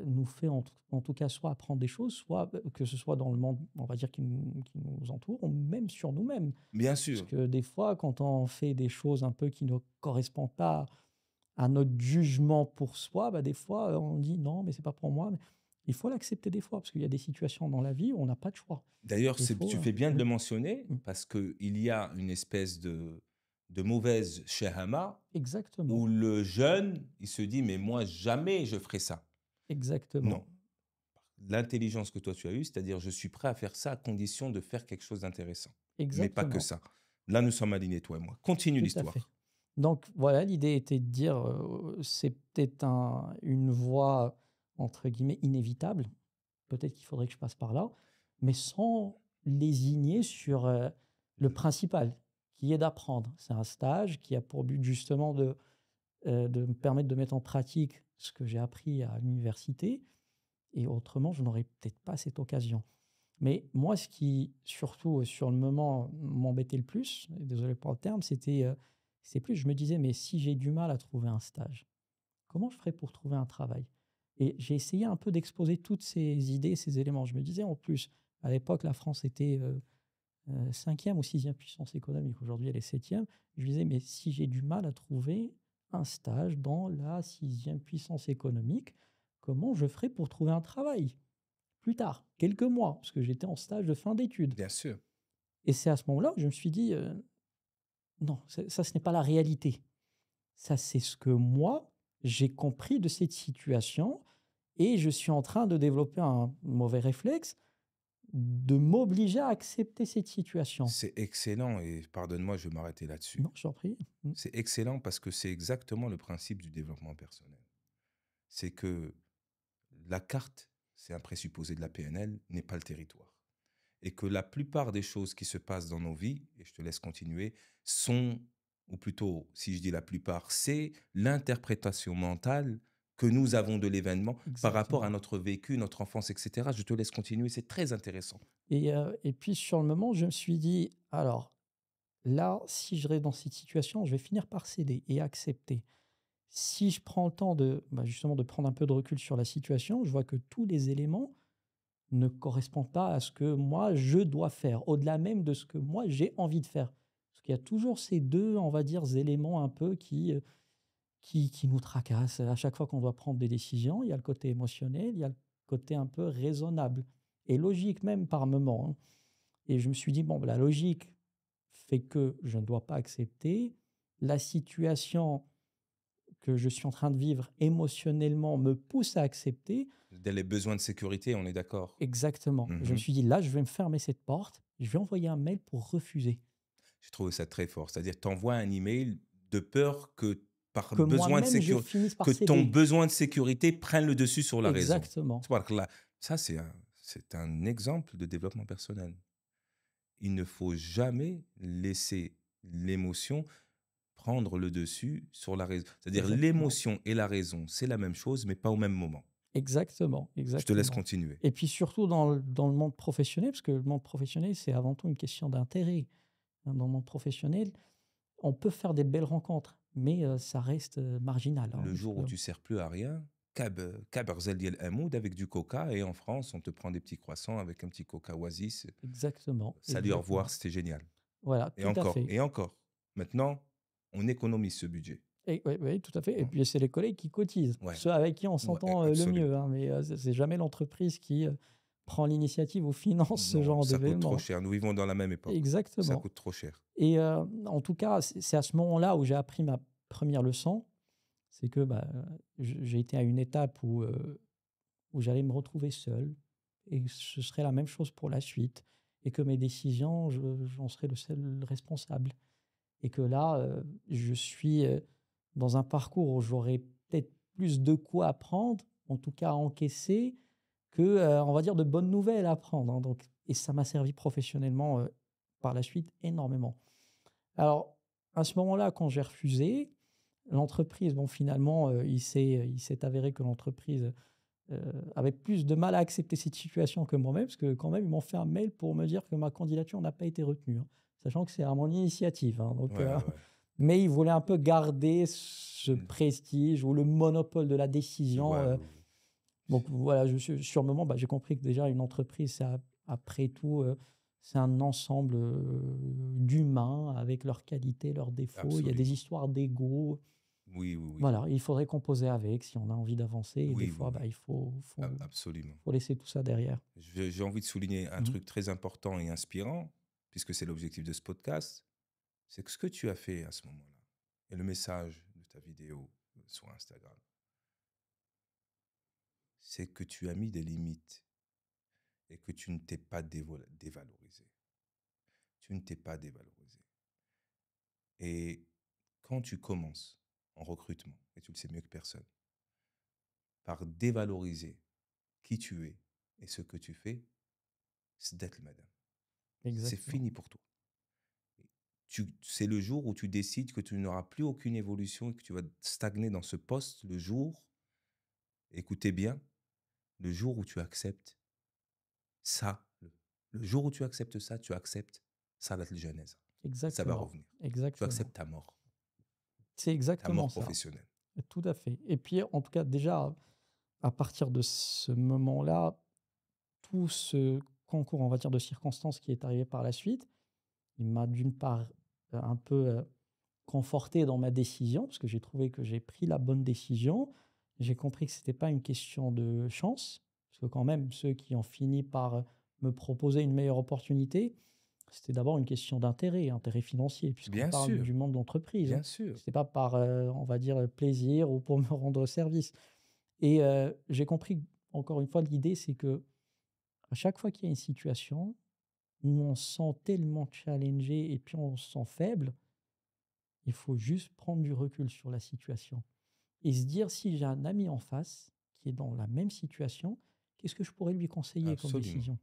nous fait en tout cas soit apprendre des choses, soit que ce soit dans le monde, on va dire, qui nous entoure, ou même sur nous-mêmes. Bien Parce sûr. que des fois, quand on fait des choses un peu qui ne correspondent pas à notre jugement pour soi, bah, des fois, on dit non, mais c'est pas pour moi. Mais il faut l'accepter des fois, parce qu'il y a des situations dans la vie où on n'a pas de choix. D'ailleurs, Il faut. tu fais bien de le mentionner Mm. parce qu'il y a une espèce de mauvaise shahama Exactement. où le jeune, il se dit, mais moi, jamais je ferai ça. Exactement. Non. L'intelligence que toi tu as eue, c'est-à-dire je suis prêt à faire ça à condition de faire quelque chose d'intéressant. Mais pas que Exactement. ça. Là, nous sommes alignés, toi et moi. Continue Tout à fait. l'histoire. Donc voilà, l'idée était de dire, c'est peut-être une voie, entre guillemets, inévitable. Peut-être qu'il faudrait que je passe par là, mais sans lésigner sur le principal, qui est d'apprendre. C'est un stage qui a pour but justement de me permettre de mettre en pratique ce que j'ai appris à l'université, et autrement, je n'aurais peut-être pas cette occasion. Mais moi, ce qui, surtout sur le moment, m'embêtait le plus, et désolé pour le terme, c'est plus, je me disais, mais si j'ai du mal à trouver un stage, comment je ferais pour trouver un travail? Et j'ai essayé un peu d'exposer toutes ces idées, ces éléments. Je me disais, en plus, à l'époque, la France était cinquième ou sixième puissance économique. Aujourd'hui, elle est septième. Je me disais, mais si j'ai du mal à trouver un stage dans la sixième puissance économique, comment je ferais pour trouver un travail? Plus tard, quelques mois, parce que j'étais en stage de fin d'études. Bien sûr. Et c'est à ce moment-là que je me suis dit, non, ça, ce n'est pas la réalité. Ça, c'est ce que moi, j'ai compris de cette situation, et je suis en train de développer un mauvais réflexe de m'obliger à accepter cette situation. C'est excellent et pardonne-moi, je vais m'arrêter là-dessus. Non, je t'en prie. Mmh. C'est excellent parce que c'est exactement le principe du développement personnel. C'est que la carte, c'est un présupposé de la PNL, n'est pas le territoire. Et que la plupart des choses qui se passent dans nos vies, et je te laisse continuer, sont, ou plutôt, si je dis la plupart, c'est l'interprétation mentale que nous avons de l'événement par rapport à Exactement. notre vécu, notre enfance, etc. Je te laisse continuer, c'est très intéressant. Et puis sur le moment, je me suis dit: «Alors là, si je reste dans cette situation, je vais finir par céder et accepter». Si je prends le temps de, bah, justement de prendre un peu de recul sur la situation, je vois que tous les éléments ne correspondent pas à ce que moi je dois faire, au-delà même de ce que moi j'ai envie de faire. Parce qu'il y a toujours ces 2, on va dire, éléments un peu qui nous tracassent. À chaque fois qu'on doit prendre des décisions, il y a le côté émotionnel, il y a le côté un peu raisonnable et logique même par moment, hein. Et je me suis dit: «Bon, bah, la logique fait que je ne dois pas accepter. La situation que je suis en train de vivre émotionnellement me pousse à accepter». Dès les besoins de sécurité, on est d'accord. Exactement. Je me Mhm. suis dit: «Là, je vais me fermer cette porte, je vais envoyer un mail pour refuser». J'ai trouvé ça très fort. C'est-à-dire, tu envoies un email de peur que, par Que besoin de moi-même, je sécurité, finisse par que ton céder. besoin de sécurité prenne le dessus sur la raison. Exactement, C'est pas que là, ça, c'est un exemple de développement personnel. Il ne faut jamais laisser l'émotion prendre le dessus sur la raison. C'est-à-dire, exactement, l'émotion et la raison, c'est la même chose, mais pas au même moment. exactement, Je te laisse exactement. continuer. Et puis surtout dans le monde professionnel, parce que le monde professionnel, c'est avant tout une question d'intérêt, hein. Dans le monde professionnel, on peut faire des belles rencontres, mais ça reste, marginal, hein, Le parce jour que où tu sers plus à rien, Kaberzel Diel Hamoud avec du coca, et en France, on te prend des petits croissants avec un petit coca Oasis. exactement, Salut, au revoir, exactement. c'était génial. Voilà, Et tout à encore, fait. et encore. Maintenant, on économise ce budget. Et oui, oui, tout à fait. Et Bon, puis c'est les collègues qui cotisent, ouais, ceux avec qui on ouais, s'entend, le absolument. mieux, hein, mais c'est jamais l'entreprise qui, prend l'initiative ou finance ce Non, genre ça coûte trop d'événement. cher. Nous vivons dans la même époque. Ça Exactement. coûte trop cher. Et en tout cas, c'est à ce moment-là où j'ai appris ma première leçon. C'est que, bah, j'ai été à une étape où j'allais me retrouver seul et ce serait la même chose pour la suite et que mes décisions, j'en serais le seul responsable et que là, je suis, dans un parcours où j'aurais peut-être plus de quoi apprendre, en tout cas à encaisser, que, on va dire de bonnes nouvelles à prendre, hein, donc et ça m'a servi professionnellement, par la suite énormément. Alors, à ce moment-là, quand j'ai refusé, l'entreprise, bon, finalement, il s'est avéré que l'entreprise, avait plus de mal à accepter cette situation que moi-même, parce que quand même, ils m'ont fait un mail pour me dire que ma candidature n'a pas été retenue, hein, sachant que c'est à mon initiative, hein, donc Ouais, ouais, ouais. mais ils voulaient un peu garder ce Mm, prestige ou le monopole de la je décision, vois, oui, oui. donc voilà, sur le moment, bah, j'ai compris que déjà une entreprise, après tout, c'est un ensemble, d'humains avec leurs qualités, leurs défauts. Il y a des Absolument. histoires d'ego. Oui, oui, oui. Voilà, il faudrait composer avec si on a envie d'avancer et des Oui, oui, fois, oui. bah, il faut Absolument. faut laisser tout ça derrière. J'ai envie de souligner un Mmh. truc très important et inspirant, puisque c'est l'objectif de ce podcast, c'est que ce que tu as fait à ce moment-là, et le message de ta vidéo sur Instagram, c'est que tu as mis des limites et que tu ne t'es pas dévalorisé. Tu ne t'es pas dévalorisé. Et quand tu commences en recrutement, et tu le sais mieux que personne, par dévaloriser qui tu es et ce que tu fais, c'est d'être madame. C'est Exactement, fini pour toi. C'est le jour où tu décides que tu n'auras plus aucune évolution et que tu vas stagner dans ce poste, le jour, écoutez bien, le jour où tu acceptes ça, le jour où tu acceptes ça, tu acceptes ça, la genèse. Et ça va exactement, revenir. Tu exactement. acceptes C'est ta exactement mort ça. professionnelle. Tout à fait. Et puis, en tout cas, déjà, à partir de ce moment-là, tout ce concours, on va dire, de circonstances qui est arrivé par la suite, il m'a d'une part, un peu, conforté dans ma décision, parce que j'ai trouvé que j'ai pris la bonne décision. J'ai compris que c'était pas une question de chance, parce que quand même ceux qui ont fini par, me proposer une meilleure opportunité, c'était d'abord une question d'intérêt, intérêt financier, puisqu'on Bien parle sûr, du monde de l'entreprise, hein. bien sûr. C'était pas par, on va dire, plaisir ou pour me rendre service et j'ai compris, encore une fois, l'idée, c'est que À chaque fois qu'il y a une situation où on se sent tellement challengé et puis on se sent faible, il faut juste prendre du recul sur la situation et se dire si j'ai un ami en face qui est dans la même situation, qu'est-ce que je pourrais lui conseiller comme Absolument, décision?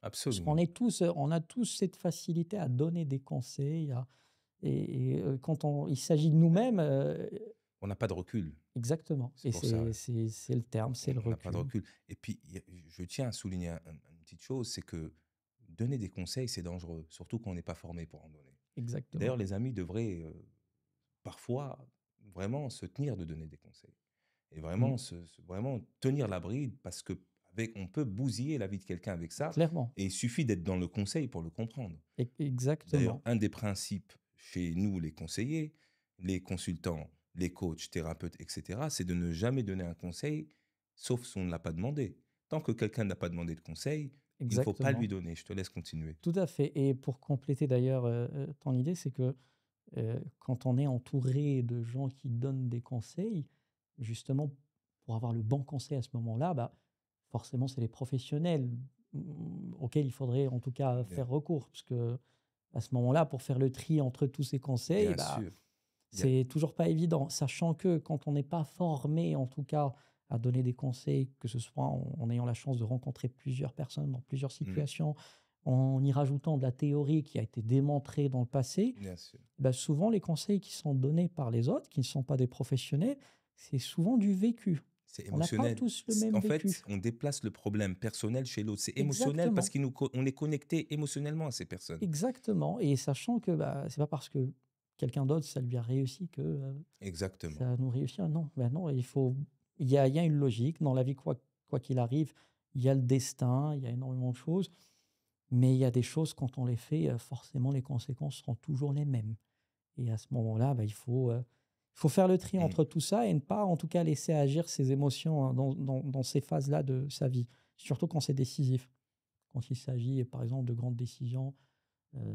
Parce qu'on absolument. est tous, on a tous cette facilité à donner des conseils, quand il s'agit de nous-mêmes, On n'a pas de recul. exactement C'est et pour ça. c'est le terme, c'est le On n'a pas de recul. recul. Et puis, je tiens à souligner une petite chose, c'est que donner des conseils, c'est dangereux, surtout quand on n'est pas formé pour en donner. Et Exactement. d'ailleurs, les amis devraient parfois vraiment se tenir de donner des conseils et Mmh. vraiment, vraiment tenir la bride parce que on peut bousiller la vie de quelqu'un avec ça Clairement. et il suffit d'être dans le conseil pour le comprendre. D'ailleurs, Exactement. un des principes chez nous, les conseillers, les consultants, les coachs, thérapeutes, etc., c'est de ne jamais donner un conseil, sauf si on ne l'a pas demandé. Tant que quelqu'un n'a pas demandé de conseil, il ne faut pas lui Exactement. donner. Je te laisse continuer. Tout à fait et pour compléter d'ailleurs, ton idée, c'est que, quand on est entouré de gens qui donnent des conseils, justement, pour avoir le bon conseil à ce moment-là, bah, forcément, c'est les professionnels, auxquels il faudrait en tout cas Bien, faire recours. Parce que à ce moment-là, pour faire le tri entre tous ces conseils, bien bah, sûr. Bien, c'est toujours pas évident. Sachant que quand on n'est pas formé, en tout cas, à donner des conseils, que ce soit en ayant la chance de rencontrer plusieurs personnes dans plusieurs mm, situations, en y rajoutant de la théorie qui a été démontrée dans le passé, bien sûr. bah, souvent les conseils qui sont donnés par les autres, qui ne sont pas des professionnels, c'est souvent du vécu. C'est On n'a pas émotionnel. tous le même En fait, vécu. on déplace le problème personnel chez l'autre. C'est émotionnel parce Exactement, qu'on est connecté émotionnellement à ces personnes. exactement. Et sachant que bah, c'est pas parce que quelqu'un d'autre, ça lui a réussi que Exactement. ça nous réussit. Non, bah non, il y a une logique dans la vie, quoi qu'il arrive. Il y a le destin, il y a énormément de choses, mais il y a des choses, quand on les fait, forcément, les conséquences seront toujours les mêmes. Et à ce moment-là, bah, il faut faire le tri Mm, entre tout ça et ne pas, en tout cas, laisser agir ses émotions hein, dans ces phases-là de sa vie, surtout quand c'est décisif. Quand il s'agit, par exemple, de grandes décisions,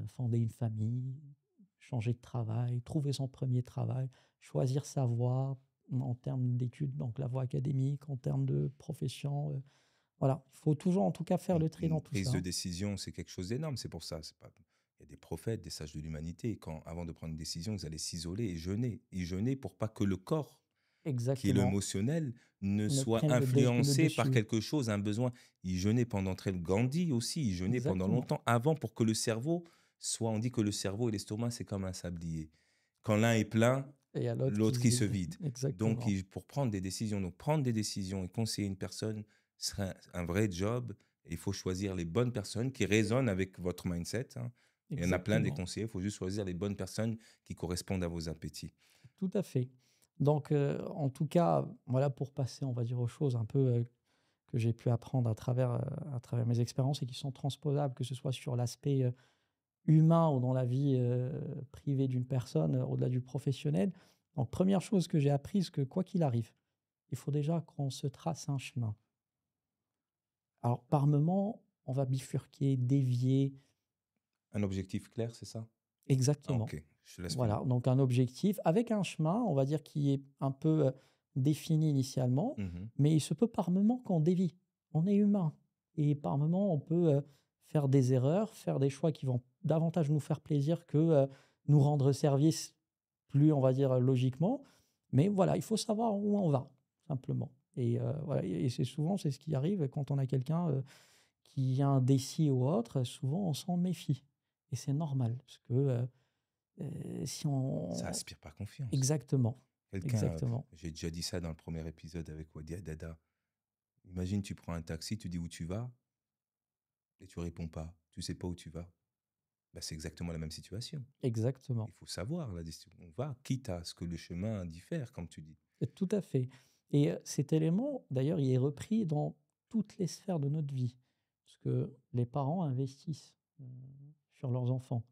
fonder une famille, changer de travail, trouver son premier travail, choisir sa voie en termes d'études, donc la voie académique, en termes de profession. Voilà, il faut toujours, en tout cas, faire le tri une dans tout prise ça, de hein. décision, c'est quelque chose d'énorme. C'est pour ça. C'est pas... Il y a des prophètes, des sages de l'humanité. Quand, avant de prendre une décision, ils allaient s'isoler et jeûner. Ils jeûnaient pour pas que le corps, qui est Exactement. l'émotionnel, ne Ne soit prennent le influencé par dessus. quelque chose, un besoin. Ils jeûnaient pendant très... Gandhi aussi, il jeûnait pendant Exactement. longtemps avant pour que le cerveau soit... On dit que le cerveau et l'estomac, c'est comme un sablier. Quand l'un est plein, Et il y a l'autre qui l'autre se qui se vide. vide. Donc, Exactement. pour prendre des décisions, donc prendre des décisions et conseiller une personne serait un vrai job. Et il faut choisir les bonnes personnes qui résonnent avec votre mindset, hein. Il y en a plein des Exactement. conseillers, il faut juste choisir les bonnes personnes qui correspondent à vos appétits. Tout à fait. Donc, en tout cas, voilà pour passer, on va dire, aux choses un peu que j'ai pu apprendre à travers mes expériences et qui sont transposables, que ce soit sur l'aspect humain ou dans la vie privée d'une personne, au-delà du professionnel. Donc, première chose que j'ai apprise, que quoi qu'il arrive, il faut déjà qu'on se trace un chemin. Alors, par moment, on va bifurquer, dévier, Un objectif clair, c'est ça? Ah, exactement. ok, je te laisse finir. Voilà, donc un objectif avec un chemin, on va dire, qui est un peu défini initialement, Mhm. mais il se peut par moment qu'on dévie. On est humain. Et par moment, on peut faire des erreurs, faire des choix qui vont davantage nous faire plaisir que nous rendre service plus, on va dire, logiquement. Mais voilà, il faut savoir où on va, simplement. Et voilà, et c'est souvent, c'est ce qui arrive quand on a quelqu'un qui a un décis ou autre, souvent on s'en méfie. Et c'est normal, parce que si Ça on aspire pas confiance. exactement, Quelqu'un, exactement, j'ai déjà dit ça dans le premier épisode avec Wadia Dada. Imagine, tu prends un taxi, tu dis où tu vas et tu réponds pas. Tu sais pas où tu vas. Bah, c'est exactement la même situation. exactement. Il faut savoir la destination. On va, quitte à ce que le chemin diffère, comme tu dis. Et tout à fait. Et cet élément, d'ailleurs, il est repris dans toutes les sphères de notre vie, parce que les parents investissent sur leurs enfants.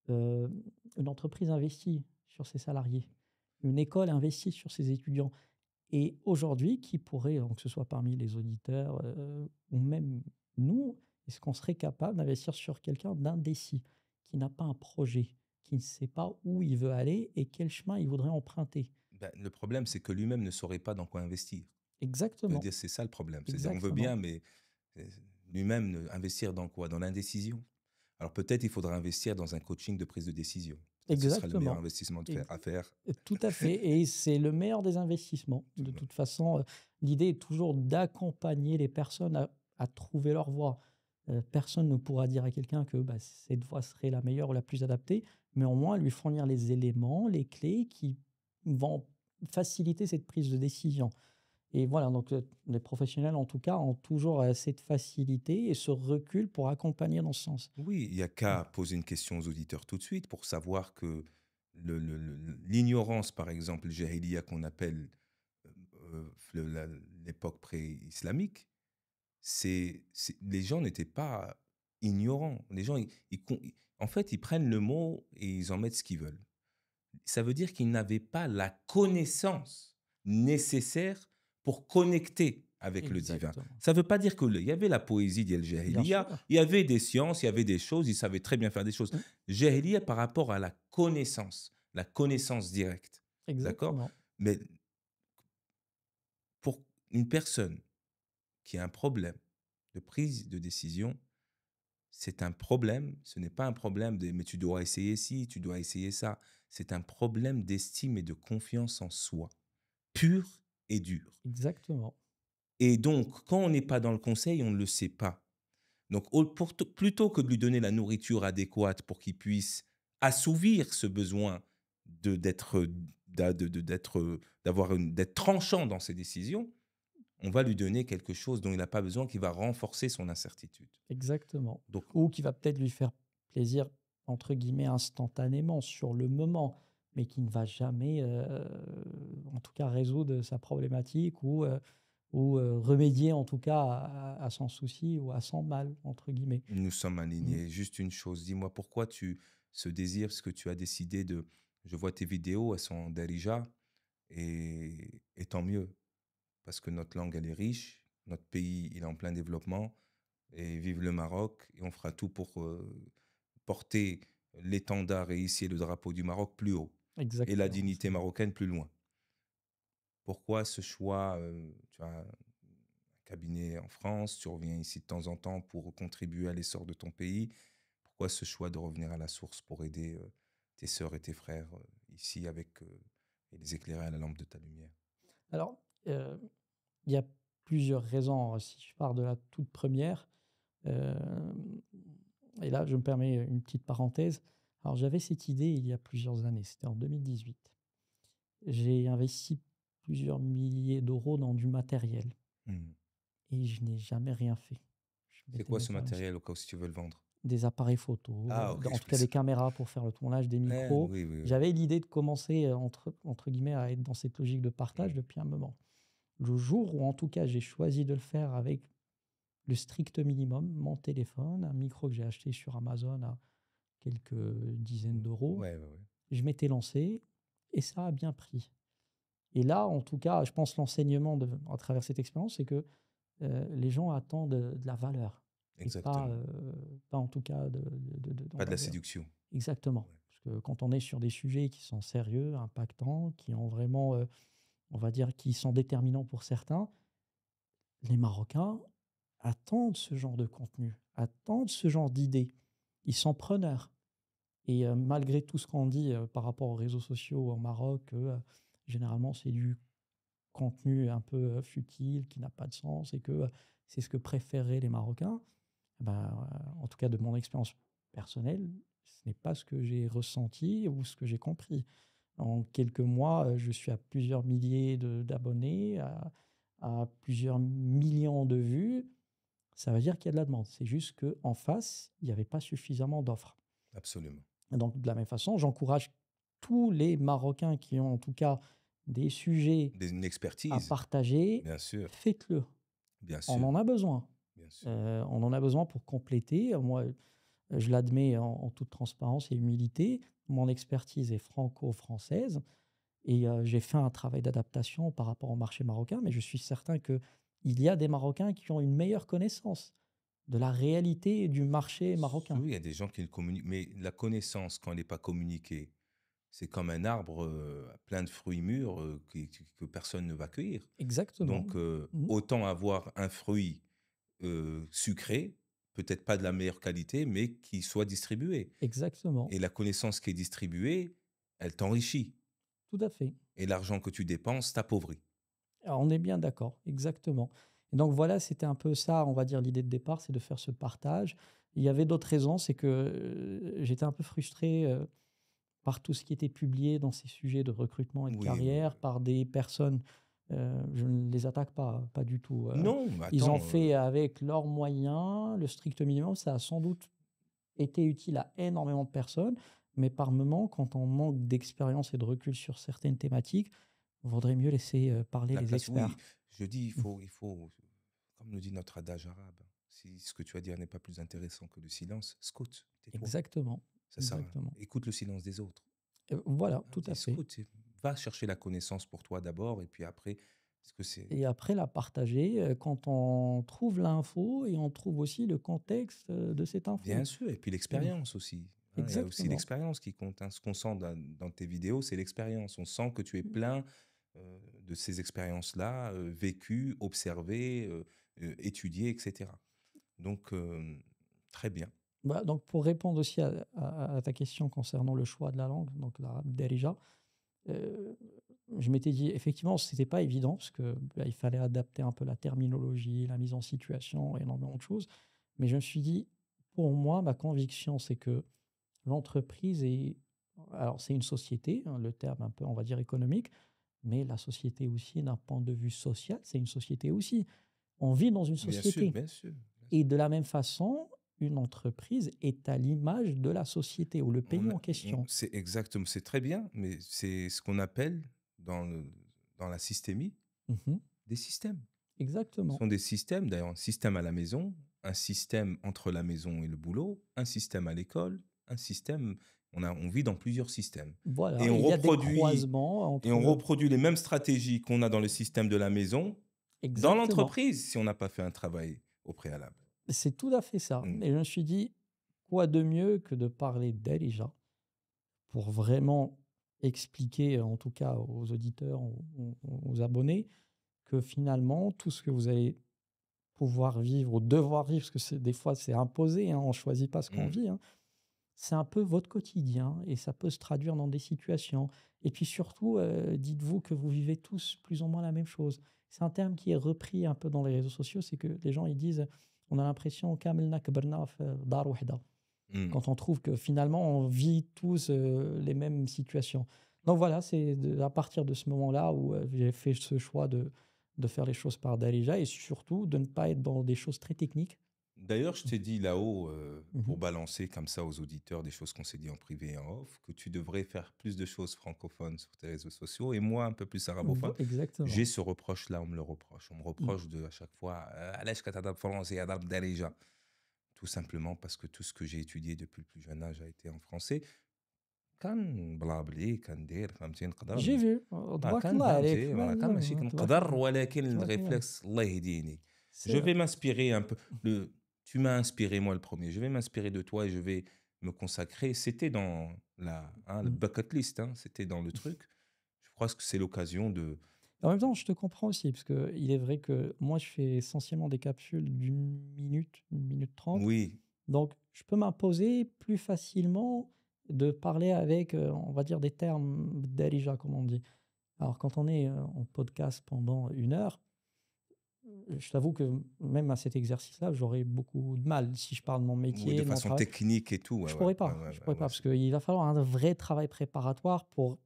Heu, une entreprise investit sur ses salariés. Une école investit sur ses étudiants. Et aujourd'hui, qui pourrait, donc que ce soit parmi les auditeurs, ou même nous, est-ce qu'on serait capable d'investir sur quelqu'un d'indécis, qui n'a pas un projet, qui ne sait pas où il veut aller et quel chemin il voudrait emprunter? Ben, le problème, c'est que lui-même ne saurait pas dans quoi investir. Je veux Exactement, dire, c'est ça le problème. C'est-à-dire, on veut exactement. bien, mais Lui-même, investir dans quoi? Dans l'indécision. Alors peut-être il faudra investir dans un coaching de prise de décision. Peut-être ce sera le meilleur Exactement. investissement Ex- à faire. Tout à fait. Et c'est le meilleur des investissements. Tout De le monde. toute façon, l'idée est toujours d'accompagner les personnes à trouver leur voie. Personne ne pourra dire à quelqu'un que bah, cette voie serait la meilleure ou la plus adaptée, mais au moins lui fournir les éléments, les clés qui vont faciliter cette prise de décision. Et voilà, donc les professionnels, en tout cas, ont toujours cette facilité et ce recul pour accompagner dans ce sens. Oui, il n'y a Mm. qu'à poser une question aux auditeurs tout de suite pour savoir que l'ignorance, par exemple, le jahiliya qu'on appelle l'époque pré-islamique, les gens n'étaient pas ignorants. Les gens, en fait, ils prennent le mot et ils en mettent ce qu'ils veulent. Ça veut dire qu'ils n'avaient pas la connaissance nécessaire pour connecter avec le divin. Exactement. Ça ne veut pas dire qu'il y avait la poésie d'El Bien Jahiliya, sûr. il y avait des sciences, il y avait des choses, ils savaient très bien faire des choses. Mm. Jahiliya par rapport à la connaissance directe. D'accord? Exactement. Mais pour une personne qui a un problème de prise de décision, c'est un problème, ce n'est pas un problème de mais tu dois essayer ci, tu dois essayer ça. C'est un problème d'estime et de confiance en soi, pur et dur. Exactement. Et donc, quand on n'est pas dans le conseil, on ne le sait pas. Donc, plutôt que de lui donner la nourriture adéquate pour qu'il puisse assouvir ce besoin d'être tranchant dans ses décisions, on va lui donner quelque chose dont il n'a pas besoin, qui va renforcer son incertitude. Exactement. Donc, Ou qui va peut-être lui faire plaisir, entre guillemets, instantanément, sur le moment, mais qui ne va jamais, en tout cas, résoudre sa problématique ou remédier, en tout cas, à son souci ou à son mal, entre guillemets. nous sommes Mm. alignés. Juste une chose, dis-moi pourquoi ce désir, ce que tu as décidé de... Je vois tes vidéos, elles sont d'Arija, et tant mieux, parce que notre langue, elle est riche, notre pays, il est en plein développement, et vive le Maroc, et on fera tout pour porter l'étendard et hisser le drapeau du Maroc plus haut, et la Exactement. dignité marocaine plus loin. Pourquoi ce choix tu as un cabinet en France, tu reviens ici de temps en temps pour contribuer à l'essor de ton pays. Pourquoi ce choix de revenir à la source pour aider tes sœurs et tes frères ici et les éclairer à la lampe de ta lumière? Alors, il y a plusieurs raisons. Si je pars de la toute première, euh, et là, je me permets une petite parenthèse. Alors, j'avais cette idée il y a plusieurs années, c'était en 2018. J'ai investi plusieurs milliers d'euros dans du matériel Hmm. et je n'ai jamais rien fait. Je C'est m'étais quoi même ce pas lancé. matériel au cas où si tu veux le vendre? Des appareils photo, Ah, ok, en je tout cas des plaisante. caméras pour faire le tournage, des micros. Oui, oui, oui. J'avais l'idée de commencer, entre guillemets, à être dans cette logique de partage Hmm. depuis un moment. Le jour où, en tout cas, j'ai choisi de le faire avec le strict minimum, mon téléphone, un micro que j'ai acheté sur Amazon à quelques dizaines d'euros, Ouais, ouais, ouais. je m'étais lancé et ça a bien pris. Et là, en tout cas, je pense l'enseignement à travers cette expérience, c'est que les gens attendent de la valeur et pas, Exactement. pas en tout cas on Pas de va la dire. séduction. Exactement. Ouais. Parce que quand on est sur des sujets qui sont sérieux, impactants, qui ont vraiment, on va dire, qui sont déterminants pour certains, les Marocains attendent ce genre de contenu, attendent ce genre d'idées. Ils sont preneurs. Et malgré tout ce qu'on dit par rapport aux réseaux sociaux au Maroc, généralement c'est du contenu un peu futile, qui n'a pas de sens, et que c'est ce que préféraient les Marocains, en tout cas de mon expérience personnelle, ce n'est pas ce que j'ai ressenti ou ce que j'ai compris. En quelques mois, je suis à plusieurs milliers d'abonnés, à plusieurs millions de vues. Ça veut dire qu'il y a de la demande. C'est juste qu'en face, il n'y avait pas suffisamment d'offres. Absolument. Donc, de la même façon, j'encourage tous les Marocains qui ont en tout cas des sujets Une à expertise, partager, bien sûr, faites-le. bien On sûr, en a besoin. bien sûr. On en a besoin pour compléter. Moi, je l'admets en toute transparence et humilité. Mon expertise est franco-française et j'ai fait un travail d'adaptation par rapport au marché marocain, mais je suis certain qu'il y a des Marocains qui ont une meilleure connaissance de la réalité du marché marocain. Oui, il y a des gens qui le communiquent, mais la connaissance, quand elle n'est pas communiquée, c'est comme un arbre plein de fruits mûrs que personne ne va cueillir. Exactement. Donc, Mhm. autant avoir un fruit sucré, peut-être pas de la meilleure qualité, mais qui soit distribué. Exactement, Et la connaissance qui est distribuée, elle t'enrichit. tout à fait. Et l'argent que tu dépenses t'appauvrit. Alors, on est bien d'accord, exactement. Et donc voilà, c'était un peu ça, on va dire, l'idée de départ, c'est de faire ce partage. Il y avait d'autres raisons, c'est que j'étais un peu frustré par tout ce qui était publié dans ces sujets de recrutement et de Oui, oui, carrière oui. par des personnes, je ne les attaque pas, pas du tout. Non, mais Ils ont attends, fait avec leurs moyens le strict minimum, ça a sans doute été utile à énormément de personnes, mais par moment, quand on manque d'expérience et de recul sur certaines thématiques, il vaudrait mieux laisser parler la les place, oui, experts. je dis, comme le dit notre adage arabe, si ce que tu vas dire n'est pas plus intéressant que le silence, scoute, tais-toi. Exactement, Ça sert à rien. exactement. Écoute le silence des autres. Voilà, Hein, tout à dis, fait. scoute, va chercher la connaissance pour toi d'abord, et puis après, est-ce que c'est... Et après la partager quand on trouve l'info et on trouve aussi le contexte de cette info. Bien sûr, et puis Mm. l'expérience aussi. Hein, il y a aussi Exactement. l'expérience qui compte. Hein. Ce qu'on sent dans tes vidéos, c'est l'expérience. On sent que tu es plein de ces expériences-là, vécues, observées, étudiées, etc. Donc, très bien. Bah, donc pour répondre aussi à ta question concernant le choix de la langue, donc l'arabe darija, euh, je m'étais dit effectivement c'était pas évident parce que bah, il fallait adapter un peu la terminologie, la mise en situation, énormément de choses. Mais je me suis dit, pour moi, ma conviction c'est que l'entreprise est, alors c'est une société, hein, le terme un peu on va dire économique, mais la société aussi d'un point de vue social, c'est une société aussi. On vit dans une Bien sûr, société. bien sûr. Bien Et sûr. de la même façon, une entreprise est à l'image de la société ou le pays en question. C'est exactement, c'est très bien, mais c'est ce qu'on appelle dans la systémie Mhm. des systèmes. Ce Exactement. sont des systèmes, d'ailleurs, un système à la maison, un système entre la maison et le boulot, un système à l'école, un système. On vit dans plusieurs systèmes. Et Voilà. on Et il y a des reproduit, croisements et on entre... reproduit les mêmes stratégies qu'on a dans le système de la maison dans Exactement. l'entreprise si on n'a pas fait un travail au préalable. C'est tout à fait ça. Mm. Et je me suis dit, quoi de mieux que de parler d'Elija pour vraiment expliquer, en tout cas aux auditeurs, aux abonnés, que finalement, tout ce que vous allez pouvoir vivre ou devoir vivre, parce que des fois c'est imposé, hein, on ne choisit pas ce qu'on Mm. vit, hein, c'est un peu votre quotidien et ça peut se traduire dans des situations. Et puis surtout, dites-vous que vous vivez tous plus ou moins la même chose. C'est un terme qui est repris un peu dans les réseaux sociaux, c'est que les gens ils disent, on a l'impression كاملنا كبرنا في دار وحدة. Mm. Quand on trouve que finalement on vit tous les mêmes situations. Donc voilà, c'est à partir de ce moment-là où j'ai fait ce choix de faire les choses par Darija et surtout de ne pas être dans des choses très techniques. D'ailleurs, je t'ai dit là-haut, Mhm. pour balancer comme ça aux auditeurs des choses qu'on s'est dit en privé et en off, que tu devrais faire plus de choses francophones sur tes réseaux sociaux et moi un peu plus arabophone. J'ai Exactement. ce reproche-là, on me le reproche. On me Mm. reproche à chaque fois, Allez, que t'adaptes français, adapte déjà. Tout simplement parce que tout ce que j'ai étudié depuis le plus jeune âge a été en français. كان بلابلي كندير فهمتي J'ai نقدر vu. تبارك كان الله عليك. فهمتي كان ماشي تبارك كنقدر الله. ولكن تبارك الله. الريفلكس الله يهديني. Je C'est vais m'inspirer un peu. Tu m'as inspiré, moi, le premier. Je vais m'inspirer de toi et je vais me consacrer. C'était dans le mm. bucket list, hein, c'était dans le truc. Je crois que c'est l'occasion de. En même temps, je te comprends aussi, parce qu'il est vrai que moi, je fais essentiellement des capsules une minute 30. Oui, Donc, je peux m'imposer plus facilement de parler avec, on va dire, des termes d'Arija, comme on dit. Alors, quand on est en podcast pendant 1 heure, je t'avoue que même à cet exercice-là, j'aurais beaucoup de mal si je parle de mon oui, de métier, de mon façon travail. technique et tout. Ouais, Je ouais, pourrais ouais, pas, ouais, je ouais, pourrais pas, ouais, parce qu'il va falloir un vrai travail préparatoire pour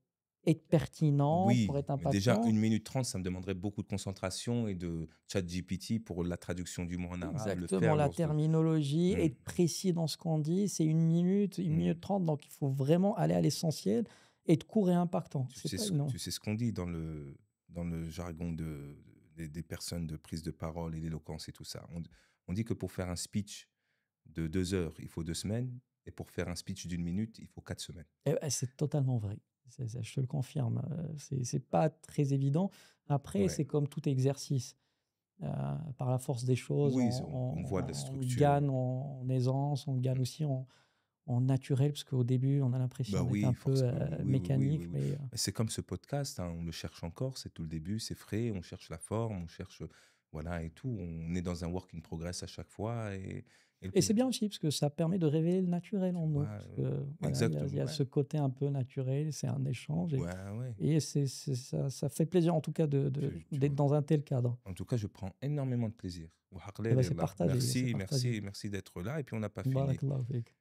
être pertinent, pour Oui, être mais déjà, impactant. 1 minute 30, ça me demanderait beaucoup de concentration et de chat GPT pour la traduction du mot en arabe, le Exactement, faire la lorsque. terminologie, Hmm. être précis dans ce qu'on dit, c'est 1 minute, une Hmm. minute 30, donc il faut vraiment aller à l'essentiel, être court et impactant. Tu C'est sais pas ce, évident. tu sais ce qu'on dit dans le jargon des personnes de prise de parole et d'éloquence et tout ça. On dit que pour faire un speech de 2 heures, il faut 2 semaines, et pour faire un speech d'1 minute, il faut 4 semaines. Eh ben, c'est totalement vrai. Je te le confirme. C'est pas très évident. Après, Ouais. c'est comme tout exercice. Par la force des choses, Oui, on voit de la on structure. gagne en aisance, on gagne Mm. aussi en naturel, parce qu'au début, on a Bah l'impression d'être un oui, peu forcément, oui, oui, oui, oui, mécanique, oui, oui. mais Mais c'est comme ce podcast, hein, on le cherche encore, c'est tout le début, c'est frais, on cherche la forme, on cherche, voilà et tout. On est dans un work in progress à chaque fois et le Et c'est plus bien aussi parce que ça permet de révéler le naturel tu en nous. vois, Parce que voilà, il exactement, y a ouais. ce côté un peu naturel, c'est un échange Ouais, ouais. et ça fait plaisir en tout cas Tu d'être dans un tel cadre. En tout cas, je prends énormément de plaisir. Et ben, Merci, c'est partagé. merci d'être là et puis on n'a pas fini. Barakallahu fik.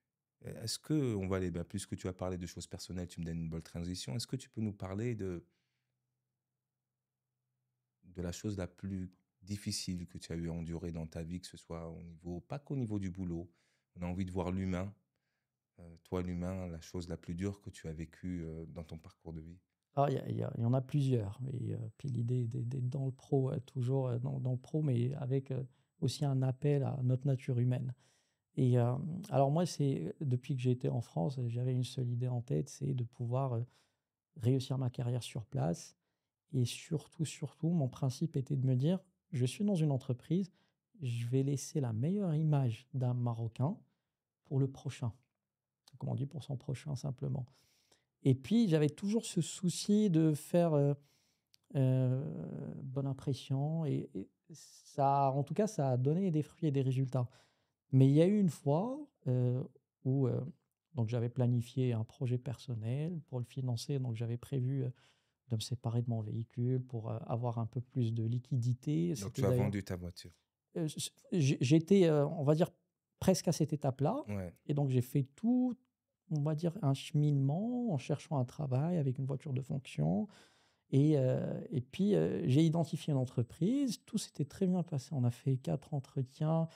Est-ce que on va aller, puisque tu as parlé de choses personnelles, tu me donnes une bonne transition. Est-ce que tu peux nous parler de la chose la plus difficile que tu as eu à endurer dans ta vie, que ce soit au niveau, pas qu'au niveau du boulot, on a envie de voir l'humain, toi l'humain, la chose la plus dure que tu as vécue dans ton parcours de vie. Alors il y en a plusieurs et puis l'idée d'être dans le pro, toujours, dans le pro, mais avec, aussi un appel à notre nature humaine et alors moi, c'est depuis que j'ai été en France, j'avais une seule idée en tête, c'est de pouvoir, réussir ma carrière sur place et surtout, mon principe était de me dire: «Je suis dans une entreprise, je vais laisser la meilleure image d'un Marocain pour le prochain». Comme on dit, pour son prochain simplement et puis j'avais toujours ce souci de faire, Heu, bonne impression et ça en tout cas, ça a donné des fruits et des résultats. Mais il y a eu une fois, où, donc j'avais planifié un projet personnel pour le financer, donc j'avais prévu, de me séparer de mon véhicule pour, avoir un peu plus de liquidité. Donc C'était tu as d'ailleurs, vendu ta voiture. j'étais, on va dire presque à cette étape-là Ouais. et donc j'ai fait tout, on va dire un cheminement en cherchant un travail avec une voiture de fonction. Et puis, j'ai identifié une entreprise, tout s'était très bien passé. On a fait 4 entretiens.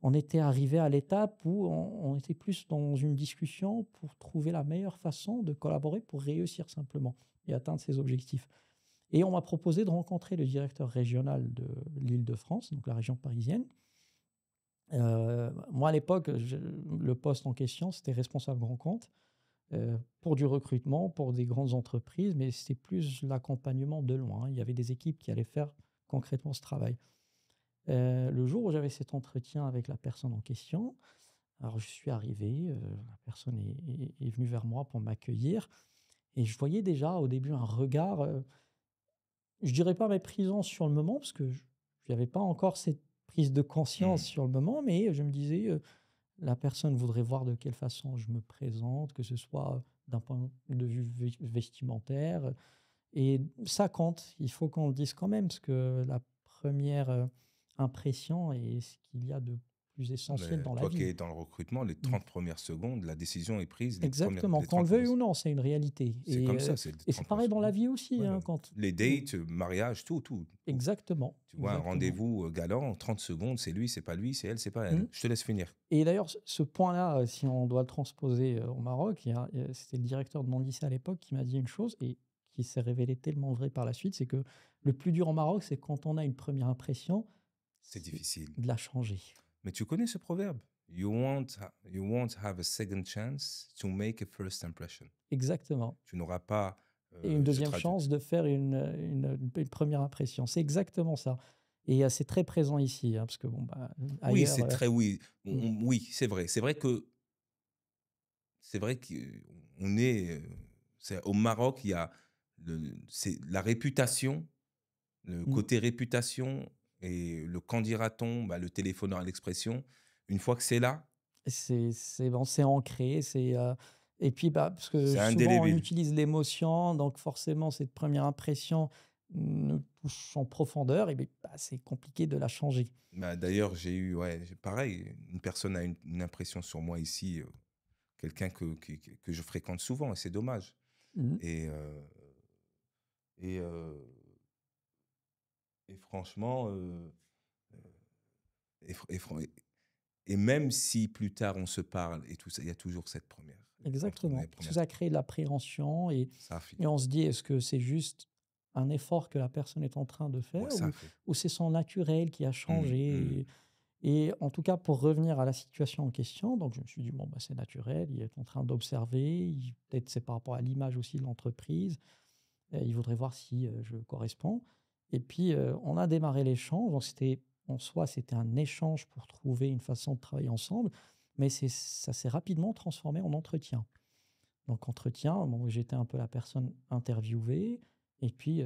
On était arrivé à l'étape où on était plus dans une discussion pour trouver la meilleure façon de collaborer pour réussir simplement et atteindre ses objectifs. Et on m'a proposé de rencontrer le directeur régional de l'Île-de-France, donc la région parisienne. Moi à l'époque, le poste en question, c'était responsable grand compte. Pour du recrutement, pour des grandes entreprises, mais c'est plus l'accompagnement de loin. Il y avait des équipes qui allaient faire concrètement ce travail. Le jour où j'avais cet entretien avec la personne en question, alors je suis arrivé, la personne est venue vers moi pour m'accueillir et je voyais déjà au début un regard, je dirais pas méprisant sur le moment parce que je n'avais pas encore cette prise de conscience Mmh. sur le moment, mais je me disais, la personne voudrait voir de quelle façon je me présente, que ce soit d'un point de vue vestimentaire, et ça compte. Il faut qu'on le dise quand même, parce que la première impression est ce qu'il y a de plus essentiel Mais dans la toi qui vie. es dans le recrutement, les Mmh. 30 premières secondes, la décision est prise Exactement, les qu'on le 30 veuille premières ou non, c'est une réalité. c'est comme ça, c'est les Et c'est 30 premières pareil dans la secondes. vie aussi, Ouais, hein, quand les dates, mariage, tout, tout, tout. exactement, Tu vois, un exactement. rendez-vous galant, 30 secondes, c'est lui, c'est pas lui, c'est elle, c'est pas Mmh. elle. Je te laisse finir. Et d'ailleurs, ce point-là, si on doit le transposer, au Maroc, c'était le directeur de mon lycée à l'époque qui m'a dit une chose et qui s'est révélée tellement vraie par la suite, c'est que le plus dur au Maroc, c'est quand on a une première impression, C'est c'est difficile. de la changer. Mais tu connais ce proverbe? You won't have a second chance to make a first impression. Exactement. Tu n'auras pas, Et une je deuxième traduis. chance de faire une première impression. C'est exactement ça. Et c'est très présent ici, hein, parce que bon, bah, Oui, ailleurs, c'est très oui. mmh, Oui, c'est vrai. C'est vrai qu'on est, au Maroc, il y a c'est la réputation, le mmh. côté réputation et le «quand dira-t-on», le téléphonant à l'expression, une fois que c'est là, C'est bon, c'est ancré, et puis, bah, parce que c'est souvent on indélébile. utilise l'émotion, donc forcément cette première impression nous touche en profondeur et beh, bah, c'est compliqué de la changer. D'ailleurs, j'ai eu, ouais, pareil, une personne a une impression sur moi ici, quelqu'un que je fréquente souvent et c'est dommage Mmh. et et heu et franchement, et fr et fran et même si plus tard on se parle et tout ça, il y a toujours cette première entre nous, Exactement, les parce que premières ça crée de l'appréhension ça finit, et on se dit: «Est-ce que c'est juste un effort que la personne est en train de ouais, faire ça fait. ou c'est son naturel qui a Mmh, mmh. changé?» Et en tout cas, pour revenir à la situation en question, donc je me suis dit: «Bon, bah, c'est naturel, il est en train d'observer, peut-être c'est par rapport à l'image aussi de l'entreprise, il voudrait voir si, je corresponds» et puis, on a démarré l'échange, donc c'était en soi, c'était un échange pour trouver une façon de travailler ensemble, mais ça s'est rapidement transformé en entretien. Donc entretien, bon, j'étais un peu la personne interviewée et puis,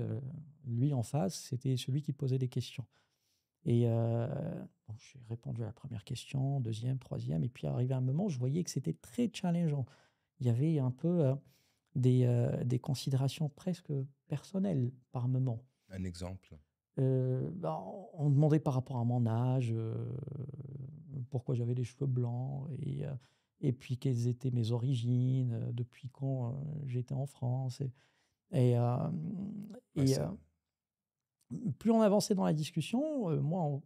lui en face, c'était celui qui posait des questions. Et bon, j'ai répondu à la première question, deuxième, troisième, et puis arrivé un moment, je voyais que c'était très challengeant. Il y avait un peu des considérations presque personnelles par moment. Un exemple. Bah, on demandait par rapport à mon âge, pourquoi j'avais les cheveux blancs et puis quelles étaient mes origines, depuis quand, j'étais en France et hem Ouais, et ça plus on avançait dans la discussion, moi on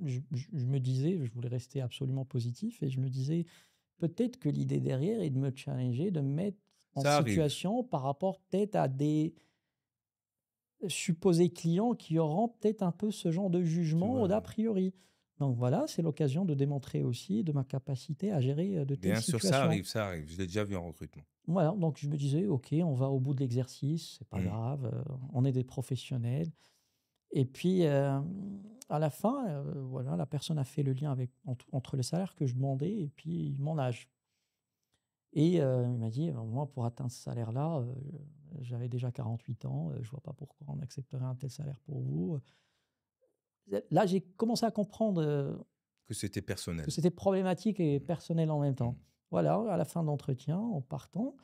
je me disais, je voulais rester absolument positif et je me disais: «Peut-être que l'idée derrière est de me challenger, de me mettre en ça arrive, situation par rapport peut-être à des supposés clients qui auront peut-être un peu ce genre de tu jugement ou vois? d'a priori. Donc voilà, c'est l'occasion de démontrer aussi de ma capacité à gérer, de telles Bien sûr, ça situations. arrive, ça arrive. Je l'ai déjà vu en recrutement. Voilà, donc je me disais: «OK, on va au bout de l'exercice, c'est pas Mmh. grave, on est des professionnels». Et puis, à la fin, voilà, la personne a fait le lien avec entre le salaire que je demandais et puis mon âge. Et il m'a dit: Moi, pour atteindre ce salaire-là, j'avais déjà 48 ans, je vois pas pourquoi on accepterait un tel salaire pour vous». Là, j'ai commencé à comprendre, Que c'était que personnel. c'était problématique et Mmh. personnel en même Mmh. temps. Voilà, à la fin de l'entretien, en partant,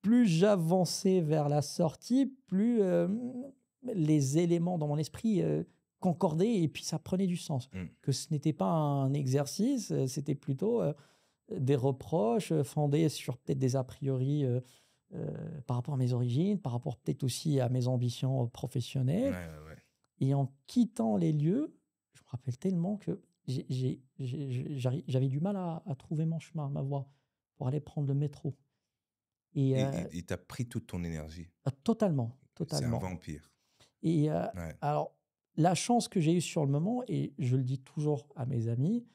plus j'avançais vers la sortie, plus, les éléments dans mon esprit, concordaient et puis ça prenait du sens. Mmh. Que ce n'était pas un exercice, c'était plutôt, des reproches, fondés sur peut-être des a priori, par rapport à mes origines, par rapport peut-être aussi à mes ambitions, Ouais, professionnelles. ouais, ouais. Et en quittant les lieux, je me rappelle tellement que j'avais du mal à trouver mon chemin, ma voie, pour aller prendre le métro. Et Il t'a pris toute ton énergie. totalement, C'est un totalement. vampire. Et Ouais. alors, la chance que j'ai eue sur le moment, et je le dis toujours à mes amis,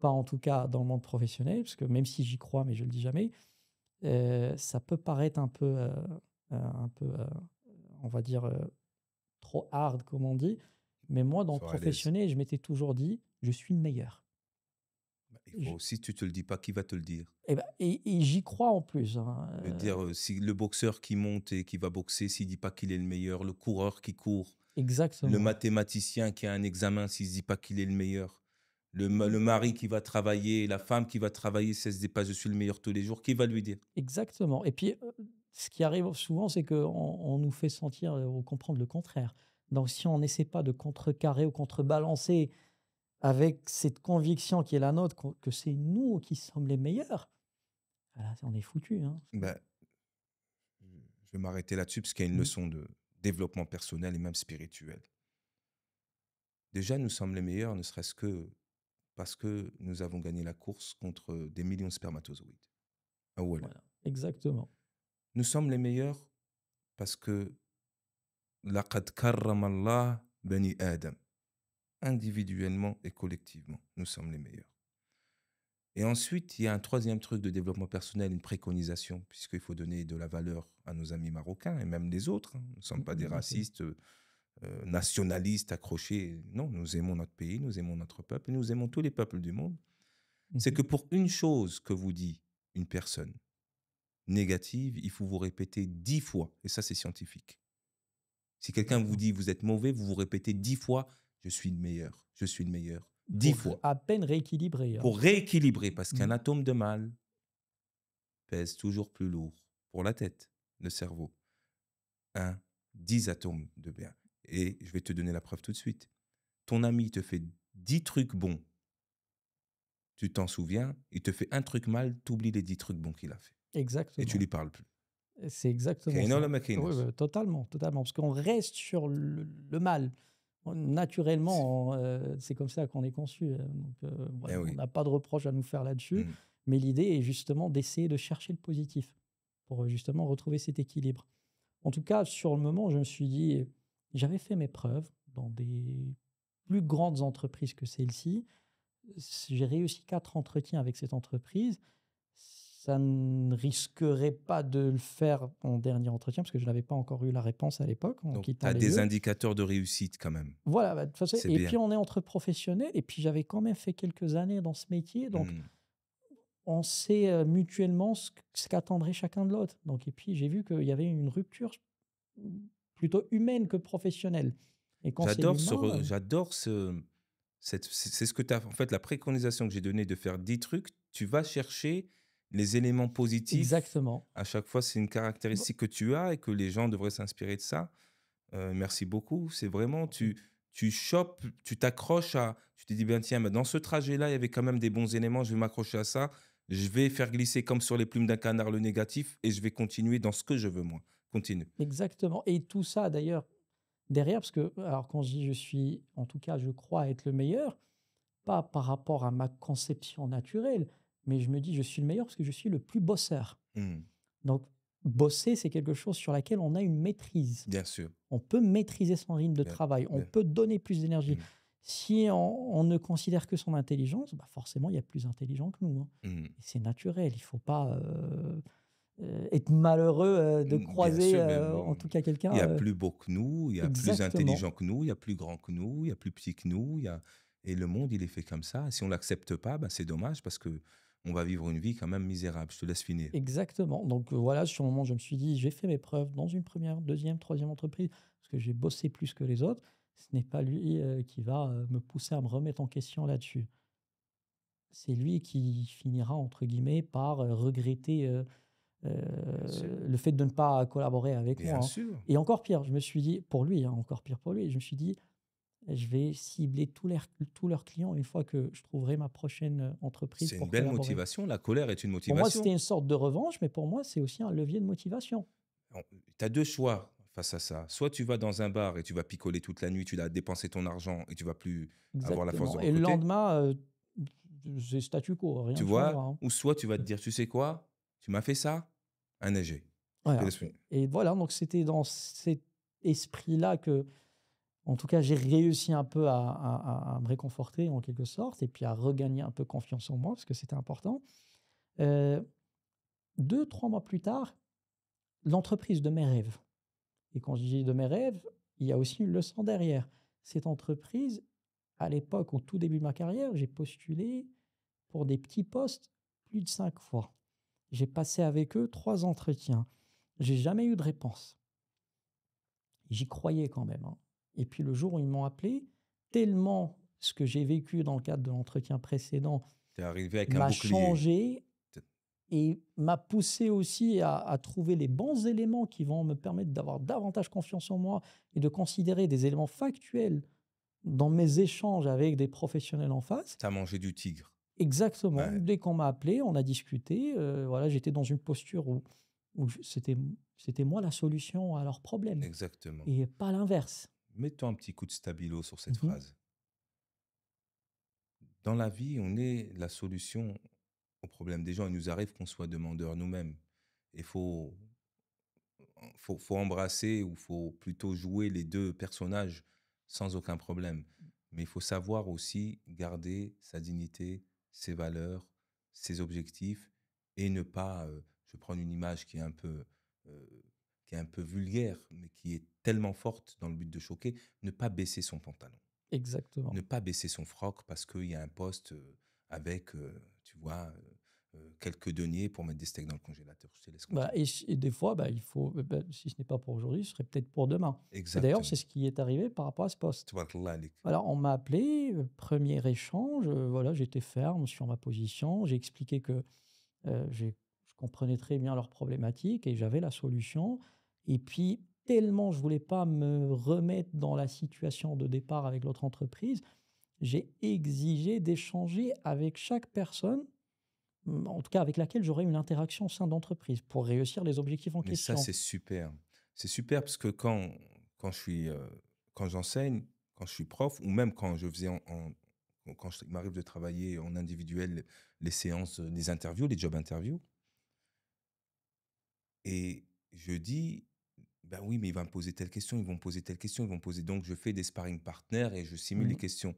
pas en tout cas dans le monde professionnel, parce que même si j'y crois, mais je le dis jamais, ça peut paraître un peu, on va dire, trop hard, comme on dit. Mais moi, dans le Sois à l'aise. professionnel, je m'étais toujours dit: «Je suis le meilleur». Bah, il Je faut si tu te le dis pas, qui va te le dire? et j'y crois en plus, hein, Je veux dire, si le boxeur qui monte et qui va boxer, s'il dit pas qu'il est le meilleur, le coureur qui court, le exactement. mathématicien qui a un examen, s'il se dit pas qu'il est le meilleur, le mari qui va travailler, la femme qui va travailler, si elle se dit pas: «Je suis le meilleur tous les jours», qui va lui dire? Exactement. Et puis, ce qui arrive souvent, c'est qu'on nous fait sentir, ou comprendre le contraire. Donc si on n'essaie pas de contrecarrer ou contrebalancer avec cette conviction qui est la nôtre, que c'est nous qui sommes les meilleurs, ah là, on est foutu, hein. Ben, je vais m'arrêter là-dessus parce qu'il y a une Mmh. leçon de développement personnel et même spirituel. Déjà, nous sommes les meilleurs, ne serait-ce que parce que nous avons gagné la course contre des millions de spermatozoïdes. أولًا. Voilà, exactement. Nous sommes les meilleurs parce que لقد كرم الله بني آدم. Individuellement et collectivement, nous sommes les meilleurs. Et ensuite, il y a un troisième truc de développement personnel, une préconisation, puisqu'il faut donner de la valeur à nos amis marocains et même les autres, hein. Nous ne sommes pas des Bien sûr. racistes, nationalistes accrochés. Non, nous aimons notre pays, nous aimons notre peuple, et nous aimons tous les peuples du monde. C'est Mmh. que pour une chose que vous dit une personne négative, il faut vous répéter 10 fois. Et ça, c'est scientifique. Si quelqu'un vous D'accord. dit vous êtes mauvais, vous vous répétez 10 fois, je suis le meilleur, je suis le meilleur. 10 Pour fois. à peine rééquilibrer, hein. Pour rééquilibrer, parce Mmh. qu'un atome de mal pèse toujours plus lourd pour la tête, le cerveau. 10 atomes de bien. Et je vais te donner la preuve tout de suite. Ton ami te fait 10 trucs bons, tu t'en souviens, il te fait un truc mal, tu oublies les 10 trucs bons qu'il a fait. Et tu Exactement. lui parles plus. C'est exactement كاينة ولا ça. ما Oui, كايناش؟ oui, totalement, totalement. Parce qu'on reste sur le mal. C'est- Naturellement, c'est comme ça qu'on est conçu. Donc, Eh voilà, on oui. n'a pas de reproche à nous faire là-dessus. Mm. Mais l'idée est justement d'essayer de chercher le positif pour justement retrouver cet équilibre. En tout cas, sur le moment, je me suis dit, j'avais fait mes preuves dans des plus grandes entreprises que celle-ci. J'ai réussi 4 entretiens avec cette entreprise. Ça ne risquerait pas de le faire en dernier entretien parce que je n'avais pas encore eu la réponse à l'époque en Donc, tu quittant as les des lieux. indicateurs de réussite quand même. Voilà, bah, de toute façon, C'est et puis bien. on est entre professionnels et puis j'avais quand même fait quelques années dans ce métier, donc Mm. on sait, mutuellement ce qu'attendrait chacun de l'autre. Donc et puis j'ai vu qu'il y avait une rupture plutôt humaine que professionnelle. Et quand c'est l'humain, J'adore c'est ce que tu as en fait, la préconisation que j'ai donnée de faire 10 trucs, tu vas chercher les éléments positifs. exactement. À chaque fois, c'est une Bon, caractéristique que tu as et que les gens devraient s'inspirer de ça. Merci beaucoup. C'est vraiment, tu chopes, tu t'accroches à, tu te dis, ben tiens, mais dans ce trajet-là, il y avait quand même des bons éléments, je vais m'accrocher à ça, je vais faire glisser comme sur les plumes d'un canard le négatif et je vais continuer dans ce que je veux, moi. Continue. exactement. Et tout ça, d'ailleurs, derrière, parce que, alors quand je dis je suis, en tout cas, je crois être le meilleur, pas par rapport à ma conception naturelle, mais je me dis je suis le meilleur parce que je suis le plus bosseur. Hmm, Donc, bosser, c'est quelque chose sur laquelle on a une maîtrise. bien sûr. On peut maîtriser son rythme de Bien, travail, on bien. peut donner plus d'énergie. Hmm, Si on ne considère que son intelligence, bah forcément, il y a plus intelligent que nous, hein. hmm. Et c'est naturel, il ne faut pas être malheureux de Bien croiser, sûr, en tout cas, il quelqu'un. y a plus beau que nous, il y a plus Exactement, intelligent que nous, il y a plus grand que nous, il y a plus petit que nous, il y a... Et le monde, il est fait comme ça. Si on l'accepte pas, bah, c'est dommage parce que on va vivre une vie quand même misérable. Je te laisse finir. exactement. Donc voilà, sur le moment, je me suis dit, j'ai fait mes preuves dans une première, deuxième, troisième entreprise, parce que j'ai bossé plus que les autres. Ce n'est pas lui qui va me pousser à me remettre en question là-dessus. C'est lui qui finira, entre guillemets, par regretter Bien sûr. le fait de ne pas collaborer avec moi, Bien hein. sûr. Et encore pire, je me suis dit, pour lui, hein, encore pire pour lui, je me suis dit, je vais cibler tous leurs clients une fois que je trouverai ma prochaine entreprise C'est une pour belle collaborer. motivation. La colère est une Pour moi, c'était motivation. une sorte de revanche, mais pour moi, c'est aussi un levier de motivation. Tu as deux choix face à ça. Soit tu vas dans un bar et tu vas picoler toute la nuit, tu vas dépenser ton argent et tu vas plus avoir la force de Exactement. Et le recruter. lendemain, c'est statu quo, rien Tu ne changera, vois? hein. Ou soit tu vas te dire, tu sais quoi? Tu m'as fait ça? Un neigé. Je te Voilà. laisse finir. Et voilà, donc c'était dans cet esprit-là que, en tout cas, j'ai réussi un peu à me réconforter en quelque sorte, et puis à regagner un peu confiance en moi, parce que c'était important. Euh, 2, 3 mois plus tard, l'entreprise de mes rêves. Et quand je dis de mes rêves, il y a aussi une leçon derrière. Cette entreprise, à l'époque, au tout début de ma carrière, j'ai postulé pour des petits postes plus de 5 fois. J'ai passé avec eux 3 entretiens. J'ai jamais eu de réponse. J'y croyais quand même, hein. Et puis le jour où ils m'ont appelé, tellement ce que j'ai vécu dans le cadre de l'entretien précédent Tu es arrivé avec un m'a bouclier. changé et m'a poussé aussi à trouver les bons éléments qui vont me permettre d'avoir davantage confiance en moi et de considérer des éléments factuels dans mes échanges avec des professionnels en face. Tu as mangé du tigre. Exactement. Ouais, Dès qu'on m'a appelé, on a discuté. Voilà, j'étais dans une posture où c'était moi la solution à leurs problèmes exactement. et pas l'inverse. Mets-toi un petit coup de stabilo sur cette Mhm. phrase. Dans la vie, on est la solution aux problèmes des gens. Il nous arrive qu'on soit demandeurs nous-mêmes. Il faut embrasser ou faut plutôt jouer les deux personnages sans aucun problème. Mais il faut savoir aussi garder sa dignité, ses valeurs, ses objectifs et ne pas, je vais prendre une image euh, qui est un peu vulgaire, mais qui est tellement forte dans le but de choquer, ne pas baisser son pantalon, Exactement. ne pas baisser son froc parce qu'il y a un poste avec, tu vois, quelques deniers pour mettre des steaks dans le congélateur. Je te laisse Bah, continuer. et des fois, bah, il faut, bah, si ce n'est pas pour aujourd'hui, ce serait peut-être pour demain. Et d'ailleurs, c'est Exactement. ce qui est arrivé par rapport à ce poste. Tabarakallah alik. Voilà, on m'a appelé, premier échange, voilà, j'étais ferme sur ma position, j'ai expliqué que je comprenais très bien leurs problématiques et j'avais la solution. Et puis, tellement je voulais pas me remettre dans la situation de départ avec l'autre entreprise, j'ai exigé d'échanger avec chaque personne, en tout cas avec laquelle j'aurais une interaction au sein d'entreprise pour réussir les objectifs en Mais ça, question. c'est super. C'est super parce que quand je suis, quand j'enseigne, quand je suis prof, ou même quand je faisais quand il m'arrive de travailler en individuel, les séances, les interviews, les job interviews, et je dis, ben oui, mais ils vont me poser telle question, ils vont me poser telle question, ils vont me poser. Donc, je fais des sparring partners et je simule les Mhm. questions.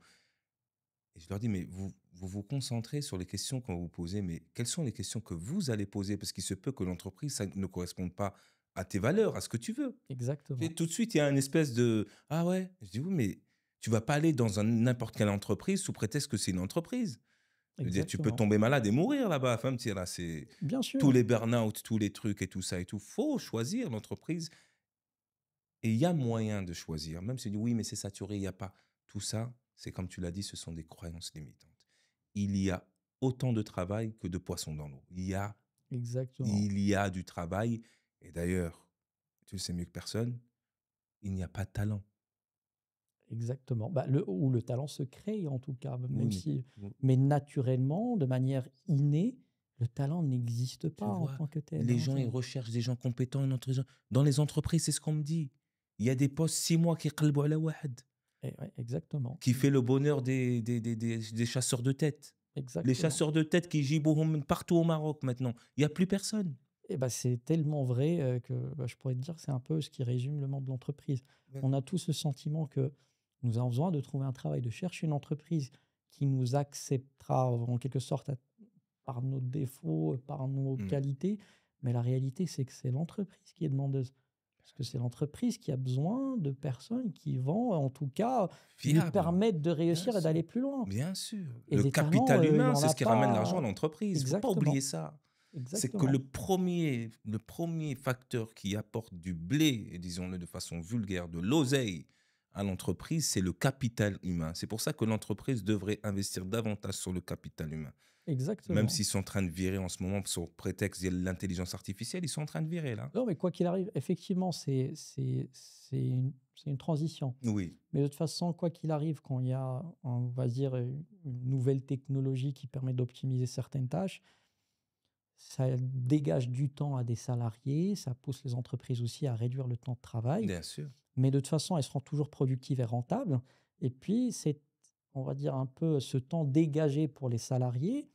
Et je leur dis, mais vous concentrez sur les questions qu'on va vous posez, mais quelles sont les questions que vous allez poser? Parce qu'il se peut que l'entreprise, ça ne corresponde pas à tes valeurs, à ce que tu veux. Et Exactement. tout de suite, il y a une espèce de ah ouais. Je dis oui, mais tu vas pas aller dans n'importe quelle entreprise sous prétexte que c'est une entreprise. Je veux dire, tu peux Exactement. tomber malade et mourir là-bas. Enfin, là, c'est Bien tous sûr. les burn-out, tous les trucs et tout ça et tout. Faut choisir l'entreprise Et il y a moyen de choisir, même si on dit oui, mais c'est saturé, il n'y a pas. Tout ça, c'est comme tu l'as dit, ce sont des croyances limitantes. Il y a autant de travail que de poissons dans l'eau. Exactement. Il y a du travail. Et d'ailleurs, tu le sais mieux que personne, il n'y a pas de talent. Exactement. Bah, ou le talent se crée en tout cas, même Oui, si, mais mais naturellement, de manière innée, le talent n'existe pas tu en vois, tant que tel, les hein, gens, ils recherchent des gens compétents. Dans les entreprises, c'est ce qu'on me dit. Il y a des postes 6 mois qui قلبوا على واحد, ouais, exactement, qui fait le bonheur des chasseurs de tête. Les exactement. chasseurs de tête qui gibouhum partout au Maroc maintenant. Il n'y a plus personne. Et bah, c'est tellement vrai que bah, je pourrais te dire que c'est un peu ce qui résume le monde de l'entreprise. Ouais. On a tous ce sentiment que nous avons besoin de trouver un travail, de chercher une entreprise qui nous acceptera en quelque sorte par nos défauts, par nos Mm. qualités. Mais la réalité, c'est que c'est l'entreprise qui est demandeuse. Parce que c'est l'entreprise qui a besoin de personnes qui vont, en tout cas, lui Fiable, permettre de bien réussir et sûr. d'aller plus loin. Bien sûr. Et Le des talents, capital il n'y humain, en c'est a ce qui ramène l'argent à pas. l'entreprise. Il ne faut pas oublier Exactement. ça. C'est que Exactement. le premier facteur qui apporte du blé, et disons-le de façon vulgaire, de l'oseille à l'entreprise, c'est le capital humain. C'est pour ça que l'entreprise devrait investir davantage sur le capital humain. Même Exactement. s'ils sont en train de virer en ce moment sur prétexte de l'intelligence artificielle, ils sont en train de virer là. Non, mais quoi qu'il arrive, effectivement, c'est une transition. Oui. Mais de toute façon, quoi qu'il arrive, quand il y a, on va dire, une nouvelle technologie qui permet d'optimiser certaines tâches, ça dégage du temps à des salariés, ça pousse les entreprises aussi à réduire le temps de travail. Bien sûr. Mais de toute façon, elles seront toujours productives et rentables. Et puis, c'est, on va dire, un peu ce temps dégagé pour les salariés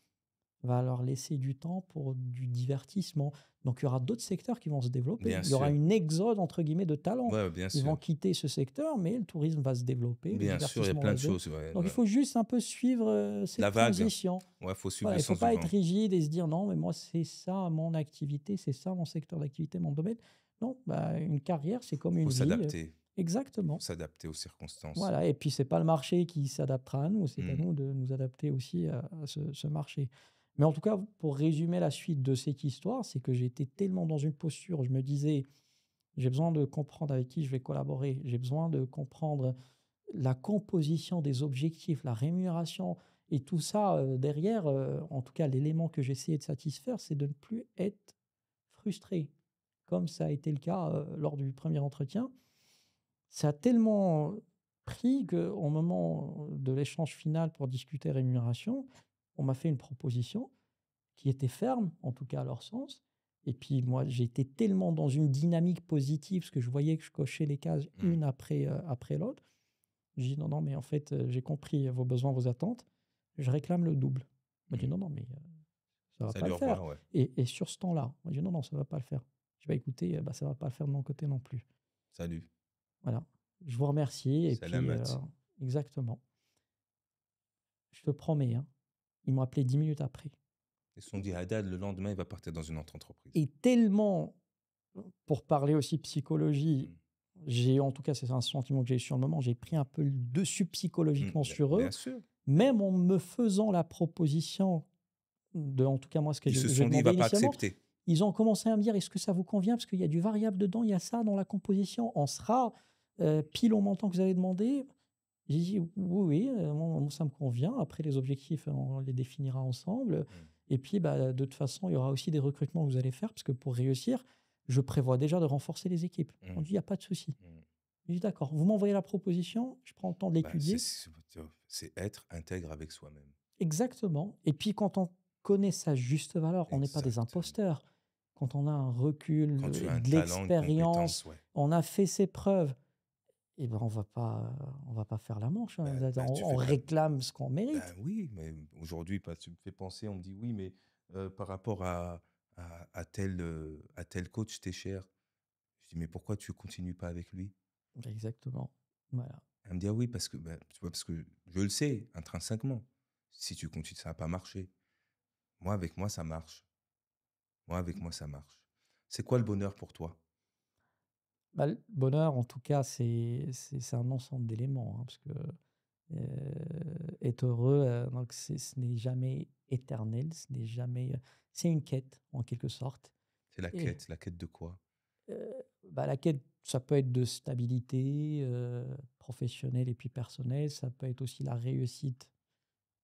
va leur laisser du temps pour du divertissement. Donc, il y aura d'autres secteurs qui vont se développer. Bien Il y aura sûr. une exode, entre guillemets, de talents. Ouais, bien Ils vont sûr. quitter ce secteur, mais le tourisme va se développer, le Bien sûr, il y a divertissement plein va de se développer. choses. Ouais, Donc, il ouais. faut juste un peu suivre La cette vague. transition. Ouais, il faut suivre Voilà, le il ne faut sens du pas être vent. rigide et se dire non, mais moi, c'est ça mon activité, c'est ça mon secteur d'activité, mon domaine. Non, bah, une carrière, c'est comme Il une faut vie. s'adapter. Il faut Exactement. s'adapter aux circonstances. Voilà, et puis c'est pas le marché qui s'adaptera à nous, c'est à Hmm. nous de nous adapter aussi à ce marché. Mais en tout cas, pour résumer la suite de cette histoire, c'est que j'étais tellement dans une posture, je me disais, j'ai besoin de comprendre avec qui je vais collaborer, j'ai besoin de comprendre la composition des objectifs, la rémunération et tout ça derrière, en tout cas l'élément que j'essayais de satisfaire, c'est de ne plus être frustré, comme ça a été le cas lors du premier entretien. Ça a tellement pris qu'au moment de l'échange final pour discuter rémunération, on m'a fait une proposition qui était ferme, en tout cas à leur sens. Et puis moi, j'étais tellement dans une dynamique positive, parce que je voyais que je cochais les cases Hmm. une après l'autre. J'ai dit non, non, mais en fait, j'ai compris vos besoins, vos attentes. Je réclame le double. Il m'a dit Hmm. non, non, mais ça va pas Salut, le au faire. revoir, ouais. Et sur ce temps-là, on m'a dit non, non, ça va pas le faire. Je vais écouter, bah, ça va pas le faire de mon côté non plus. Salut. Voilà. Je vous remercie. Et puis, Salamat. exactement. Je te promets, hein, ils m'ont appelé 10 minutes après. Ils se sont dit, Haddad, le lendemain, il va partir dans une autre entreprise. Et tellement, pour parler aussi psychologie, Hmm. j'ai, en tout cas, c'est un sentiment que j'ai eu sur le moment, j'ai pris un peu le dessus psychologiquement sur eux, Bien sûr. même en me faisant la proposition de, en tout cas, moi, ce que Ils se j'ai sont dit, il demandé va pas initialement. accepter. Ils ont commencé à me dire, est-ce que ça vous convient? Parce qu'il y a du variable dedans, il y a ça dans la composition. On sera pile au montant que vous avez demandé. J'ai dit oui, oui, moi, ça me convient. Après, les objectifs, on les définira ensemble. Hmm. Et puis, bah, de toute façon, il y aura aussi des recrutements que vous allez faire, parce que pour réussir, je prévois déjà de renforcer les équipes. On Hmm. dit, il n'y a pas de souci. Hmm. Je dis, d'accord, vous m'envoyez la proposition, je prends le temps de Bah, l'étudier. c'est être intègre avec soi-même. Exactement. Et puis, quand on connaît sa juste valeur, on n'est pas des Exactement. imposteurs. Quand on a un recul, Quand tu as un de talent, une l'expérience, compétence, ouais. on a fait ses preuves, eh ben, on va pas faire la manche, hein. Tu On fais pas. réclame ce qu'on mérite. Ben oui, mais aujourd'hui, tu me fais penser, on me dit oui, mais par rapport à tel coach, t'es cher. Je dis, mais pourquoi tu continues pas avec lui? Exactement. Voilà. Elle me dit, ah oui, parce que, ben, tu vois, parce que je le sais intrinsèquement. Si tu continues, ça va pas marcher. Moi, avec moi, ça marche. Moi, avec moi, ça marche. C'est quoi le bonheur pour toi? Bah, le bonheur, en tout cas, c'est un ensemble d'éléments, hein, parce que être heureux, donc ce n'est jamais éternel, ce n'est jamais, c'est une quête en quelque sorte. C'est Et la quête de quoi? euh, bah, la quête Ça peut être de stabilité professionnelle et puis personnelle. Ça peut être aussi la réussite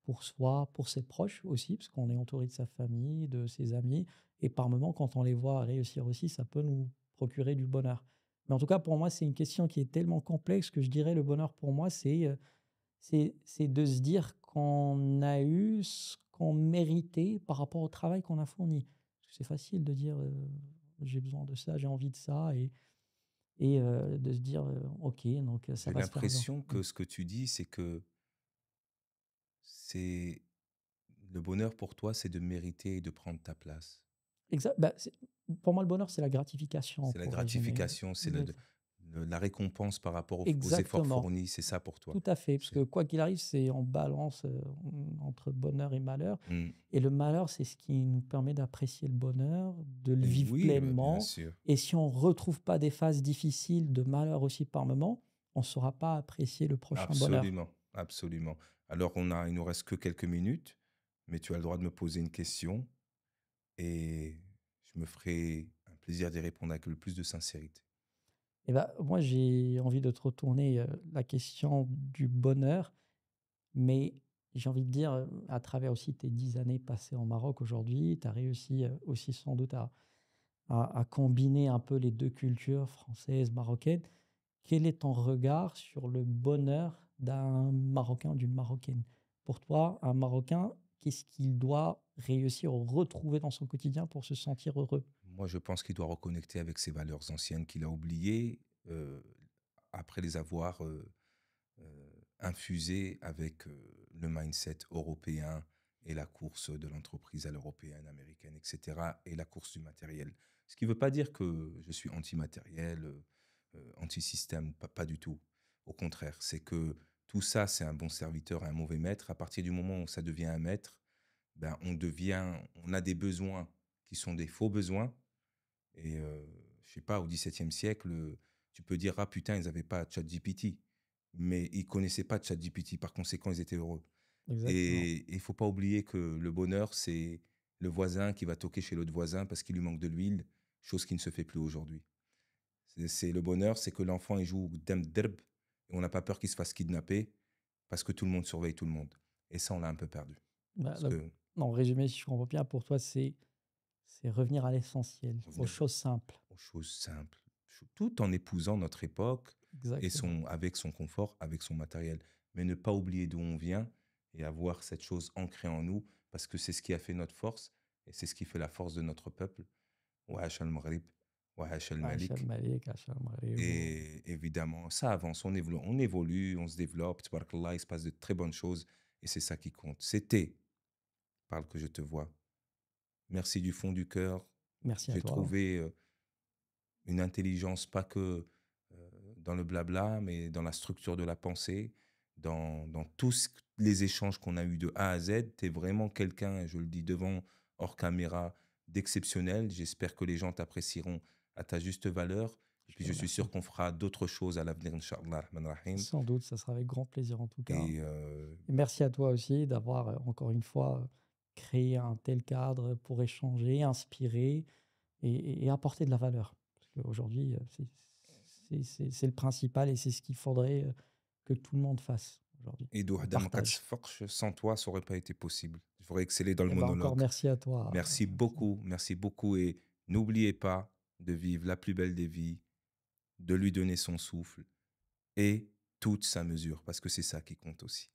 pour soi, pour ses proches aussi, parce qu'on est entouré de sa famille, de ses amis. Et par moments, quand on les voit réussir aussi, ça peut nous procurer du bonheur. Mais en tout cas, pour moi, c'est une question qui est tellement complexe que je dirais le bonheur pour moi, c'est de se dire qu'on a eu ce qu'on méritait par rapport au travail qu'on a fourni. Parce que c'est facile de dire j'ai besoin de ça, j'ai envie de ça, et de se dire ok, donc ça J'ai va se faire bien. l'impression que ce que tu dis, c'est que c'est le bonheur pour toi, c'est de mériter et de prendre ta place. Exact. Bah, pour moi, le bonheur, c'est la gratification, C'est la pour résumer. gratification, c'est la récompense par rapport aux efforts Exactement, fournis, c'est ça pour toi. tout à fait. Parce C'est que quoi qu'il arrive, c'est en balance entre bonheur et malheur. mmh. Et le malheur, c'est ce qui nous permet d'apprécier le bonheur, de le Et vivre oui, bah, bien pleinement. sûr. Et si on ne retrouve pas des phases difficiles de malheur aussi par moment, on ne saura pas apprécier le prochain bonheur. Absolument, absolument. Alors il nous reste que quelques minutes, mais tu as le droit de me poser une question et je me ferai un plaisir d'y répondre avec le plus de sincérité. Et ben, moi, j'ai envie de te retourner la question du bonheur, mais j'ai envie de dire, à travers aussi tes 10 années passées en Maroc aujourd'hui, tu as réussi aussi sans doute à combiner un peu les deux cultures, française, marocaine. Quel est ton regard sur le bonheur d'un Marocain ou d'une Marocaine? Pour toi, un Marocain, qu'est-ce qu'il doit réussir à retrouver dans son quotidien pour se sentir heureux? Moi, je pense qu'il doit reconnecter avec ses valeurs anciennes qu'il a oubliées, après les avoir, infusées avec, le mindset européen et la course de l'entreprise à l'européenne, américaine et cetera et la course du matériel. Ce qui ne veut pas dire que je suis anti-matériel, anti-système, pas du tout. Au contraire, c'est que tout ça, c'est un bon serviteur et un mauvais maître. À partir du moment où ça devient un maître, ben, on a des besoins qui sont des faux besoins et je sais pas, au XVIIe siècle, tu peux dire: «Ah putain, ils avaient pas ChatGPT», mais ils connaissaient pas ChatGPT, par conséquent, ils étaient heureux. Exactement. Et il faut pas oublier que le bonheur, c'est le voisin qui va toquer chez l'autre voisin parce qu'il lui manque de l'huile, chose qui ne se fait plus aujourd'hui. C'est le bonheur, c'est que l'enfant, il joue Dame Derb et on n'a pas peur qu'il se fasse kidnapper parce que tout le monde surveille tout le monde. Et ça, on l'a un peu perdu. Bah, Parce que en résumé, si je comprends bien, pour toi, c'est revenir à l'essentiel, aux revenir choses simples. aux choses simples, tout en épousant notre époque et Exactement. avec son confort, avec son matériel. Mais ne pas oublier d'où on vient et avoir cette chose ancrée en nous parce que c'est ce qui a fait notre force et c'est ce qui fait la force de notre peuple. Wahash al-Maghrib, Wahash Aïcha al-Malik. Malik, Aïcha Marib, Et évidemment, ça avance, on se développe, tabarakallah, il se passe de très bonnes choses et c'est ça qui compte. C'était Parle que je te vois. Merci du fond du cœur. merci à J'ai toi. trouvé une intelligence pas que dans le blabla, mais dans la structure de la pensée, dans tous les échanges qu'on a eus de A à Z. Tu es vraiment quelqu'un, je le dis devant, hors caméra, d'exceptionnel. J'espère que les gens t'apprécieront à ta juste valeur. Et Je puis te je suis sûr remercie. qu'on fera d'autres choses à l'avenir, Inch'Allah, Rahman Rahim. Sans doute, ça sera avec grand plaisir en tout cas. Et Et merci à toi aussi d'avoir, encore une fois, créé un tel cadre pour échanger, inspirer et apporter de la valeur. Parce qu'aujourd'hui, c'est le principal et c'est ce qu'il faudrait, que tout le monde fasse aujourd'hui. Edou On Hadam partage. Katsfakch, sans toi, ça aurait pas été possible. Il faudrait exceller dans le Et ben, encore monologue. merci à toi. Merci beaucoup et n'oubliez pas de vivre la plus belle des vies, de lui donner son souffle et toute sa mesure, parce que c'est ça qui compte aussi.